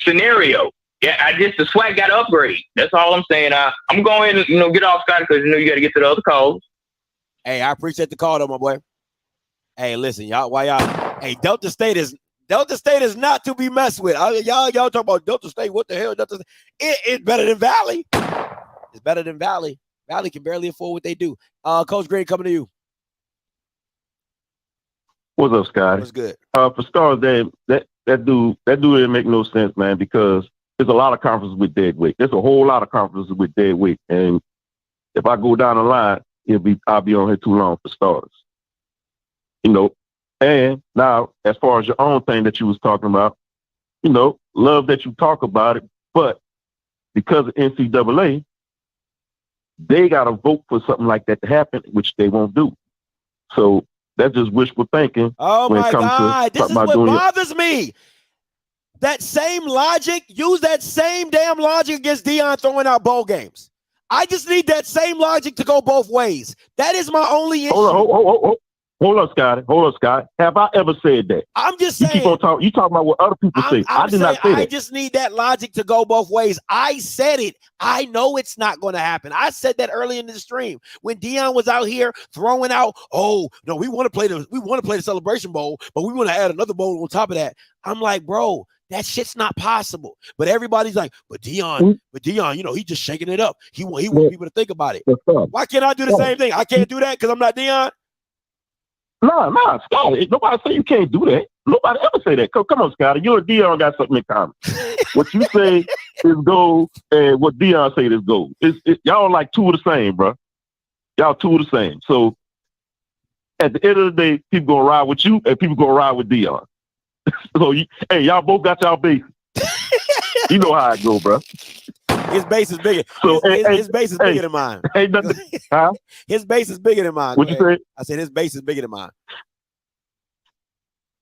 O: scenario. Yeah, the SWAC got to upgrade. That's all I'm saying. I'm going to, get off Scotty because you got to get to the other calls.
E: Hey, I appreciate the call though, my boy. Hey, listen, y'all. Hey, Delta State is not to be messed with. Y'all talk about Delta State. What the hell, Delta State? It's better than Valley. It's better than Valley. Valley can barely afford what they do. Coach Green, coming to you.
P: What's up, Scotty?
E: What's good?
P: For starters, that dude didn't make no sense, man, because there's a lot of conferences with dead weight. There's a whole lot of conferences with dead weight, and if I go down the line, I'll be on here too long for starters. And now, as far as your own thing that you was talking about, love that you talk about it, but because of NCAA, they got to vote for something like that to happen, which they won't do. So that's just wishful thinking.
E: Oh my God, this is what bothers me. That same logic, use that same damn logic against Deion throwing out bowl games. I just need that same logic to go both ways. That is my only issue.
P: Hold up, Scotty. Have I ever said that?
E: I'm just saying.
P: You keep on talking. You talking about what other people say. I did not say that.
E: I just need that logic to go both ways. I said it. I know it's not going to happen. I said that early in the stream when Deion was out here throwing out, "Oh no, we want to play the Celebration Bowl, but we want to add another bowl on top of that." I'm like, bro, that shit's not possible. But everybody's like, but Deion, he's just shaking it up. He want people to think about it. Why can't I do the same thing? I can't do that because I'm not Deion.
P: No, Scotty. Nobody say you can't do that. Nobody ever say that. Come on, Scotty. You and Deion got something in common. What you say is gold, and what Deion say is gold. Y'all like two of the same, bro. Y'all two of the same. So at the end of the day, people gonna ride with you, and people gonna ride with Deion. So y'all both got y'all base. You know how it go, bro.
E: His base is bigger.
P: So,
E: his base is bigger than mine.
P: Ain't nothing. Huh?
E: His base is bigger than mine.
P: What you say?
E: I said his base is bigger than mine.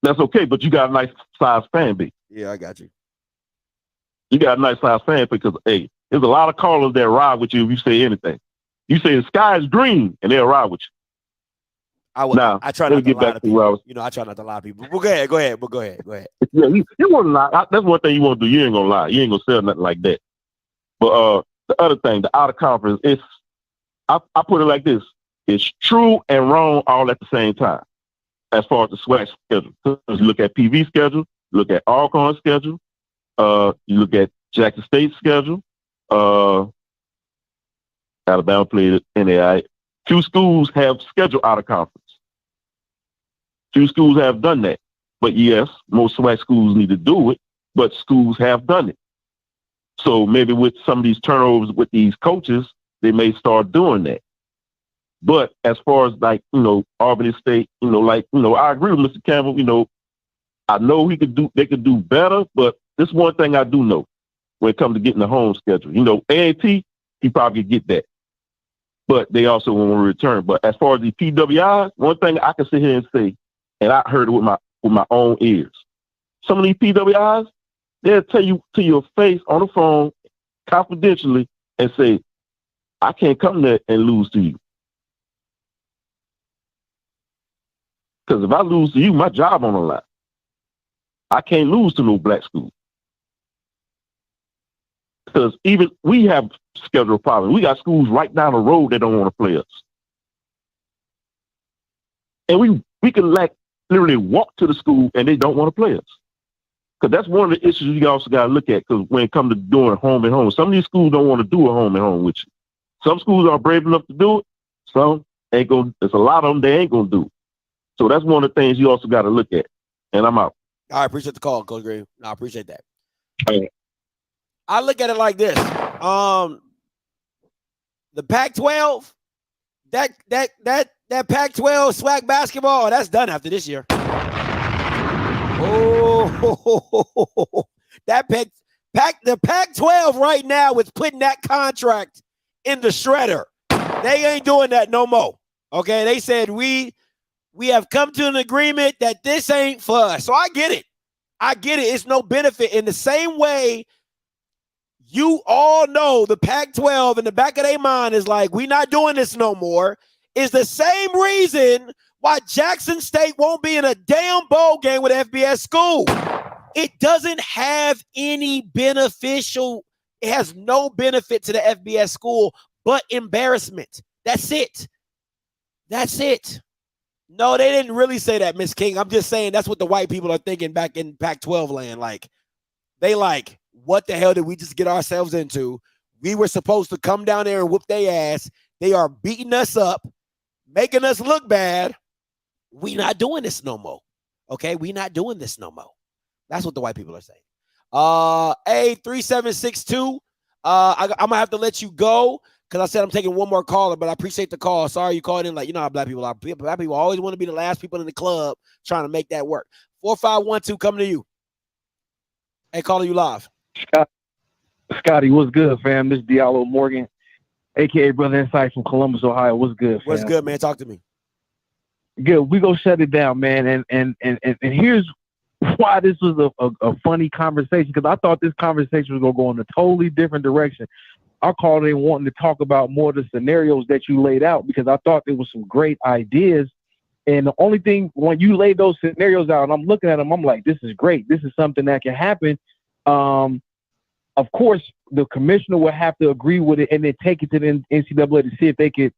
P: That's okay, but you got a nice size fan base.
E: Yeah, I got you.
P: You got a nice size fan because there's a lot of callers that ride with you if you say anything. You say the sky is green, and they'll ride with you.
E: I try not to lie to people. I try not to lie to people. But go ahead.
P: Yeah, you want to lie. That's one thing you want to do. You ain't gonna lie. You ain't gonna say nothing like that. But the other thing, the out of conference, I put it like this: it's true and wrong all at the same time. As far as the SWAC schedule, you look at PV schedule, look at Alcorn schedule, you look at Jackson State schedule. Alabama played NAI. Few schools have scheduled out of conference. Few schools have done that. But yes, most SWAC schools need to do it, but schools have done it. So maybe with some of these turnovers with these coaches, they may start doing that. But as far as Albany State, I agree with Mr. Campbell, I know they could do better, but this one thing I do know when it comes to getting the home schedule. A&T, he probably could get that. But they also want to return. But as far as the PWIs, one thing I can sit here and say, and I heard it with my own ears. Some of these PWIs, they'll tell you to your face on the phone confidentially and say, I can't come there and lose to you. Because if I lose to you, my job on the line. I can't lose to no black school. Because even we have schedule problems. We got schools right down the road that don't want to play us. And we can literally walk to the school and they don't want to play us. Because that's one of the issues you also got to look at. Because when it comes to doing home and home, some of these schools don't want to do a home and home with you. Some schools are brave enough to do it. Some ain't going. There's a lot of them they ain't going to do. So that's one of the things you also got to look at. And I'm out.
E: I appreciate the call, Coach Green. I appreciate that.
P: Okay.
E: I look at it like this. The Pac-12, that Pac-12 swag basketball, that's done after this year. Oh, the Pac-12 right now is putting that contract in the shredder. They ain't doing that no more. Okay, they said we have come to an agreement that this ain't for us. So I get it. It's no benefit. In the same way, you all know the Pac-12 in the back of their mind is like, we not doing this no more. Is the same reason why Jackson State won't be in a damn bowl game with FBS school. It doesn't have any beneficial. It has no benefit to the FBS school but embarrassment. That's it. No, they didn't really say that, Miss King. I'm just saying that's what the white people are thinking back in Pac-12 land. Like, they like, what the hell did we just get ourselves into? We were supposed to come down there and whoop their ass. They are beating us up, making us look bad. We not doing this no more. Okay, we not doing this no more. That's what the white people are saying. A3762. I'm gonna have to let you go because I said I'm taking one more caller, but I appreciate the call. Sorry you called in. Like, you know how black people are. Black people always want to be the last people in the club trying to make that work. 4512 coming to you. Hey, calling you live.
Q: Scotty, what's good, fam? This is Diallo Morgan, aka Brother Insight from Columbus, Ohio. What's good, fam?
E: What's good, man? Talk to me.
Q: Good. We go shut it down, man. And here's why this was a funny conversation, because I thought this conversation was gonna go in a totally different direction. I called in wanting to talk about more of the scenarios that you laid out, because I thought there was some great ideas. And the only thing, when you laid those scenarios out and I'm looking at them, I'm like, this is great. This is something that can happen. Of course, the commissioner will have to agree with it and then take it to the NCAA to see if they could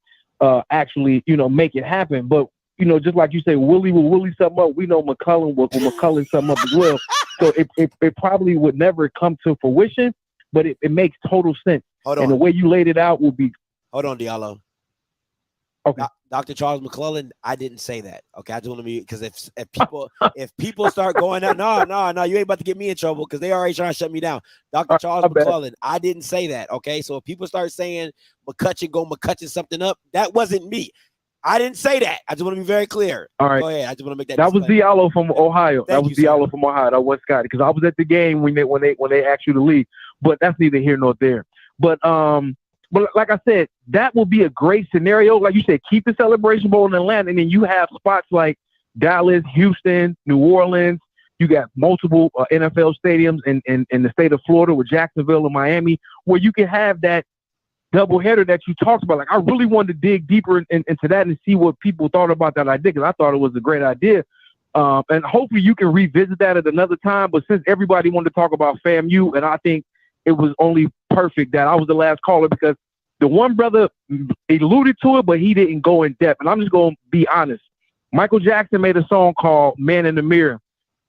Q: actually, make it happen. But, just like you say, Willie will Willie something up. We know McCullen will McCullen something up as well. So it probably would never come to fruition, but it makes total sense.
E: Hold on.
Q: And the way you laid it out will be.
E: Hold on, Diallo.
Q: Okay.
E: Dr. Charles McClellan, I didn't say that. Okay, I just want to be, because if people start going out, no, you ain't about to get me in trouble because they already trying to shut me down. Dr. Charles McClellan, I didn't say that. Okay, so if people start saying McCutcheon something up, that wasn't me. I didn't say that. I just want to be very clear.
Q: All right.
E: Go ahead. I just want to make that.
Q: That was Diallo from Ohio.
E: That was
Q: Diallo from Ohio. That was Scotty, because I was at the game when they asked you to leave. But that's neither here nor there. But like I said, that will be a great scenario. Like you said, keep the Celebration Bowl in Atlanta, and then you have spots like Dallas, Houston, New Orleans. You got multiple NFL stadiums in the state of Florida with Jacksonville and Miami, where you can have that doubleheader that you talked about. Like, I really wanted to dig deeper into that and see what people thought about that idea, because I thought it was a great idea. And hopefully you can revisit that at another time. But since everybody wanted to talk about FAMU, and I think it was only perfect that I was the last caller, because the one brother alluded to it, but he didn't go in depth. And I'm just going to be honest. Michael Jackson made a song called Man in the Mirror,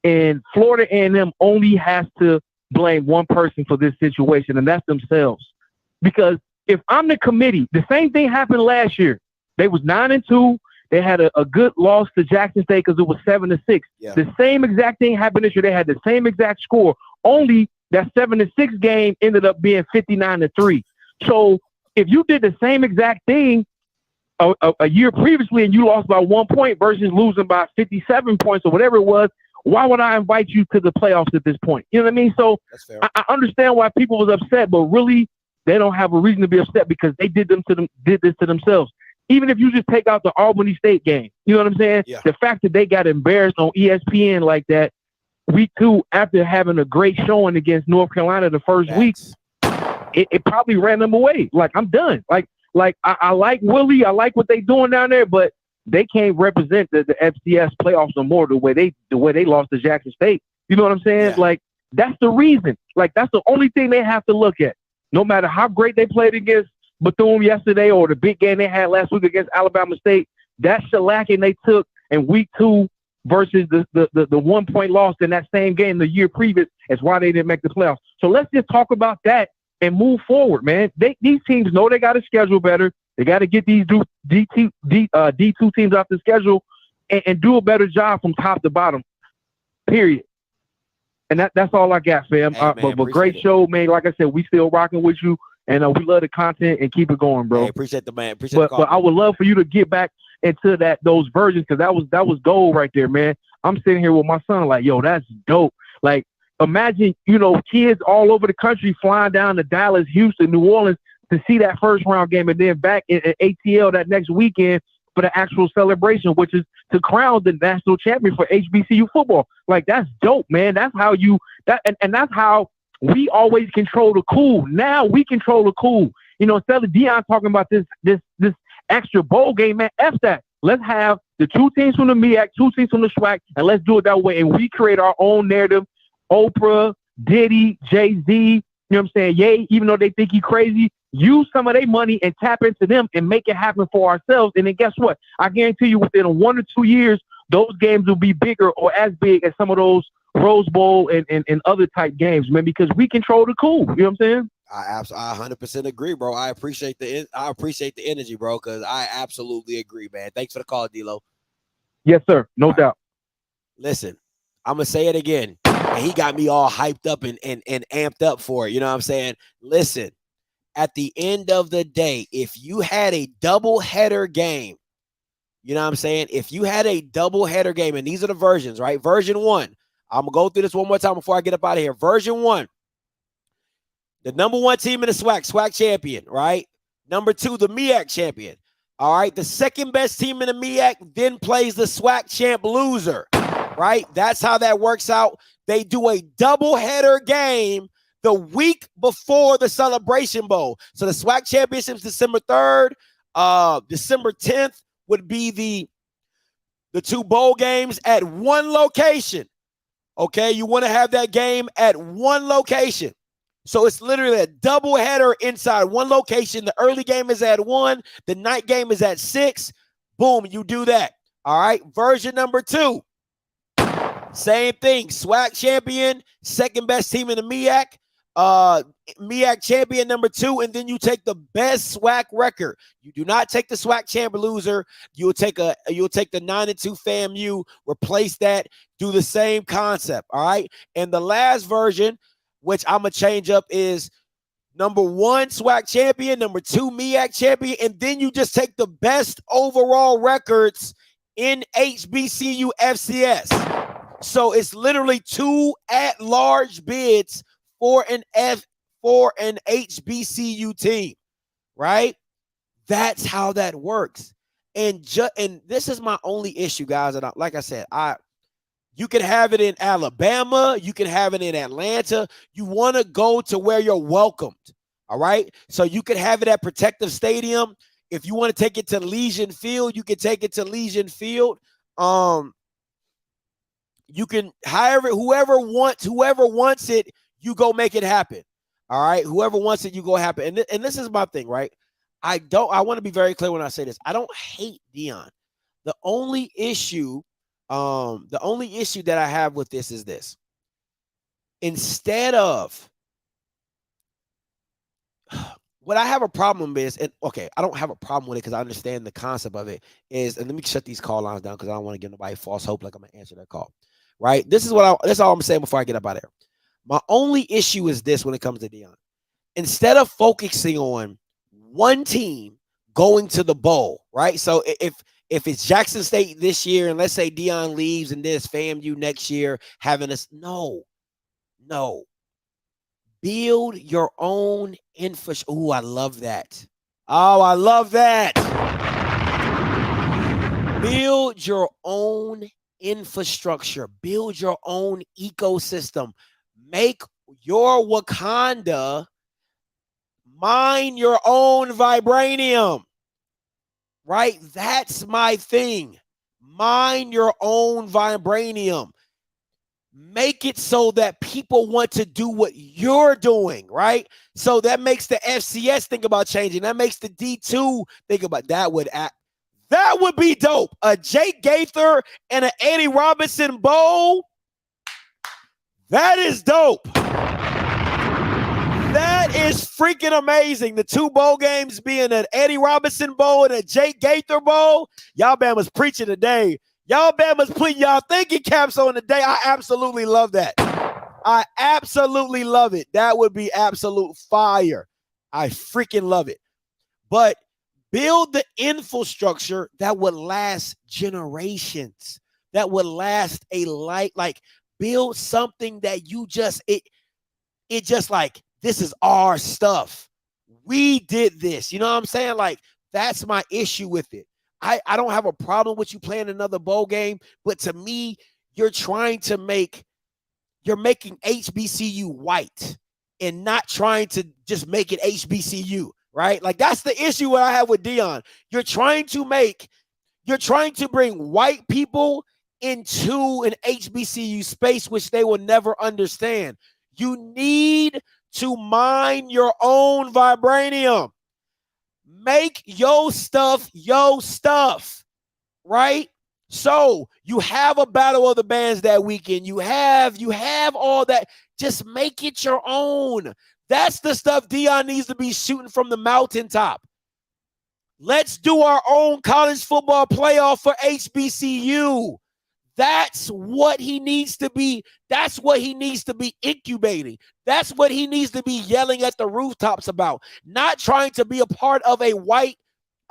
Q: and Florida A&M only has to blame one person for this situation, and that's themselves. Because if I'm the committee, the same thing happened last year. They was 9-2. They had a good loss to Jackson State because it was 7-6.
E: Yeah.
Q: The same exact thing happened this year. They had the same exact score. Only that 7-6 game ended up being 59-3. So if you did the same exact thing a year previously and you lost by 1 point versus losing by 57 points or whatever it was, why would I invite you to the playoffs at this point? You know what I mean? So I understand why people was upset, but really they don't have a reason to be upset, because they did this to themselves. Even if you just take out the Albany State game, you know what I'm saying?
E: Yeah.
Q: The fact that they got embarrassed on ESPN like that week 2 after having a great showing against North Carolina the first week, it probably ran them away. Like, I'm done. Like I like Willie. I like what they doing down there, but they can't represent the FCS playoffs no more the way they lost to Jackson State. You know what I'm saying?
E: Yeah.
Q: Like, that's the reason. Like, that's the only thing they have to look at. No matter how great they played against Bethune yesterday or the big game they had last week against Alabama State, that shellacking they took in week 2 versus the 1 point loss in that same game the year previous is why they didn't make the playoffs. So let's just talk about that and move forward, man. These teams know they got to schedule better. They got to get these D2 teams off the schedule and do a better job from top to bottom, period. And that's all I got, fam.
E: Hey, man,
Q: but great show, man. Like I said, we still rocking with you. And we love the content and keep it going, bro.
E: Hey, appreciate the man. Appreciate the call.
Q: But I would love for you to get back into those versions, because that was gold right there, man. I'm sitting here with my son like, yo, that's dope. Like, imagine, kids all over the country flying down to Dallas, Houston, New Orleans to see that first round game, and then back in ATL that next weekend for the actual celebration, which is to crown the national champion for HBCU football. Like, that's dope, man. That's how and that's how we always control the cool. Now we control the cool. Instead of Deion talking about this extra bowl game, man, F that. Let's have the 2 teams from the MEAC, 2 teams from the SWAC, and let's do it that way. And we create our own narrative. Oprah, Diddy, Jay-Z, you know what I'm saying? Yay, even though they think he's crazy, use some of their money and tap into them and make it happen for ourselves. And then guess what? I guarantee you within 1 or 2 years, those games will be bigger or as big as some of those Rose Bowl and other type games, man, because we control the cool. You know what I'm saying?
E: I 100% agree, bro. I appreciate the energy, bro, because I absolutely agree, man. Thanks for the call, D-Lo.
Q: Yes, sir. No doubt.
E: Listen, I'm going to say it again. And he got me all hyped up and amped up for it. You know what I'm saying? Listen, at the end of the day, if you had a doubleheader game, you know what I'm saying? If you had a doubleheader game, and these are the versions, right? Version 1. I'm going to go through this one more time before I get up out of here. Version 1. The number 1 team in the SWAC champion, right? Number 2, the MEAC champion. All right. The second best team in the MEAC then plays the SWAC champ loser, right? That's how that works out. They do a doubleheader game the week before the Celebration Bowl. So the SWAC championship is December 3rd. December 10th would be the 2 bowl games at one location. Okay. You want to have that game at one location. So it's literally a doubleheader inside one location. The early game is at 1. The night game is at 6. Boom, you do that. All right. Version number 2. Same thing. SWAC champion, second best team in the MEAC. MEAC champion number 2, and then you take the best SWAC record. You do not take the SWAC champ loser. You'll take the 9-2 FAMU, replace that, do the same concept. All right. And the last version, which I'm going to change up, is number 1 SWAC champion, number 2 MEAC champion, and then you just take the best overall records in HBCU FCS. So it's literally 2 at-large bids for an HBCU team, right? That's how that works. And this is my only issue, guys. And like I said, you can have it in Alabama. You can have it in Atlanta. You want to go to where you're welcomed. All right. So you can have it at Protective Stadium. If you want to take it to Legion Field, you can take it to Legion Field. You can, whoever wants it, you go make it happen. All right. Whoever wants it, you go happen. And this is my thing, right? I want to be very clear when I say this. I don't hate Deion. The only issue that I have with this is this. Instead of what I have a problem is, and okay, I don't have a problem with it because I understand the concept of it is, and let me shut these call lines down because I don't want to give nobody false hope like I'm gonna answer that call. Right? That's all I'm saying before I get up out of here. My only issue is this when it comes to Deion. Instead of focusing on one team going to the bowl, right? So if it's Jackson State this year, and let's say Deion leaves and there's FAMU next year having us, no. Build your own infrastructure. Oh, I love that. Oh, I love that. Build your own infrastructure. Build your own ecosystem. Make your Wakanda. Mine your own vibranium. Right? That's my thing. Mine your own vibranium. Make it so that people want to do what you're doing, right? So that makes the FCS think about changing. That makes the D2 think about that. That would be dope. A Jake Gaither and an Eddie Robinson bowl. That is dope. That is freaking amazing. The 2 bowl games being an Eddie Robinson bowl and a Jake Gaither bowl. Y'all Bama's preaching today. Y'all Bama's putting y'all thinking caps on today. I absolutely love that. I absolutely love it. That would be absolute fire. I freaking love it. But build the infrastructure that would last generations, that would last a life. Like, build something that you just, it just like, this is our stuff. We did this. You know what I'm saying? Like, that's my issue with it. I don't have a problem with you playing another bowl game, but to me, you're making HBCU white and not trying to just make it HBCU, right? Like, that's the issue I have with Dion. You're trying to bring white people into an HBCU space, which they will never understand. You need to mine your own vibranium. Make your stuff, right? So you have a battle of the bands that weekend. You have all that. Just make it your own. That's the stuff Dion needs to be shooting from the mountaintop. Let's do our own college football playoff for HBCU. That's what he needs to be. That's what he needs to be incubating. That's what he needs to be yelling at the rooftops about. Not trying to be a part of a white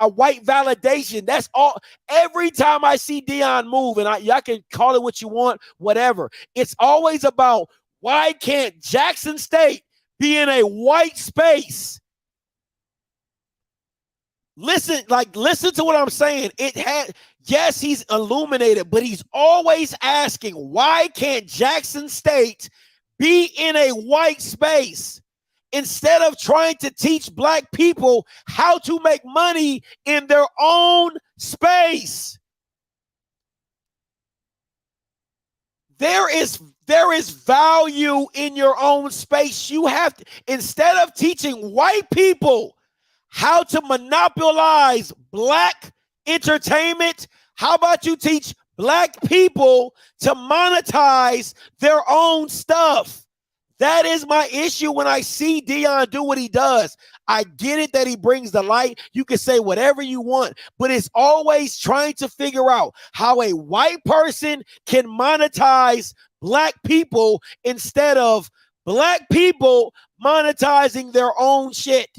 E: validation. That's all. Every time I see Dion move, and y'all can call it what you want, whatever. It's always about, why can't Jackson State be in a white space? Listen to what I'm saying. Yes, he's illuminated, but he's always asking, why can't Jackson State be in a white space? Instead of trying to teach black people how to make money in their own space. There is value in your own space. You have to, instead of teaching white people how to monopolize black entertainment, how about you teach black people to monetize their own stuff? That is my issue when I see Dion do what he does. I get it that he brings the light. You can say whatever you want, but it's always trying to figure out how a white person can monetize black people instead of black people monetizing their own shit.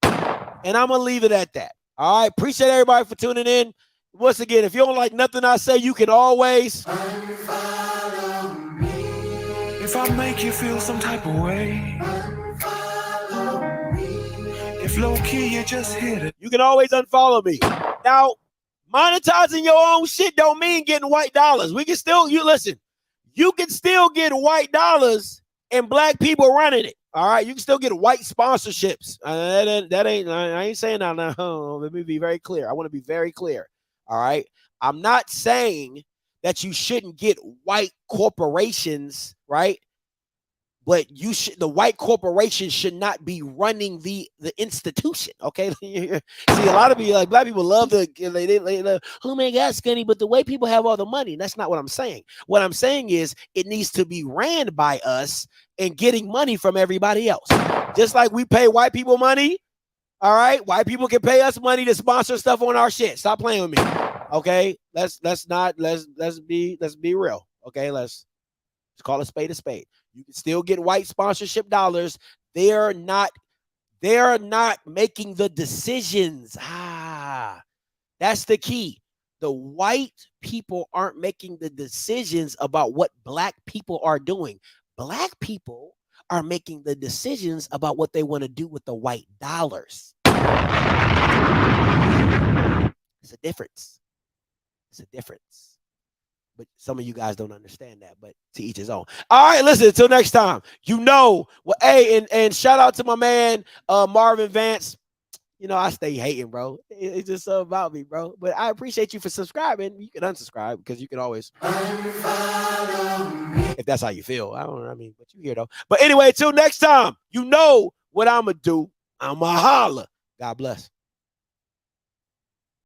E: And I'm going to leave it at that. All right. Appreciate everybody for tuning in. Once again, if you don't like nothing I say, you can always unfollow me.
B: If I make you feel some type of way, if low key you just hit it,
E: you can always unfollow me. Now, monetizing your own shit don't mean getting white dollars. We can still, you can still get white dollars and black people running it. All right, you can still get white sponsorships. That ain't. I ain't saying that now. Let me be very clear. I want to be very clear. All right, I'm not saying that you shouldn't get white corporations, right? But the white corporation should not be running the institution. Okay, see, a lot of people, like black people, love oh my God, Skinny, but the white people have all the money. That's not what I'm saying. What I'm saying is it needs to be ran by us and getting money from everybody else. Just like we pay white people money. All right, white people can pay us money to sponsor stuff on our shit. Stop playing with me. Okay, let's be real. Okay, let's call a spade a spade. You can still get white sponsorship dollars. They're not making the decisions. That's the key. The white people aren't making the decisions about what black people are doing. Black people are making the decisions about what they want to do with the white dollars. It's a difference. It's a difference. But some of you guys don't understand that, but to each his own. All right, listen, until next time. Hey, and shout out to my man, Marvin Vance. I stay hating, bro. It's just so about me, bro. But I appreciate you for subscribing. You can unsubscribe because you can always if that's how you feel. But you hear though. But anyway, until next time, you know what I'm going to do. I'm going to holler. God bless.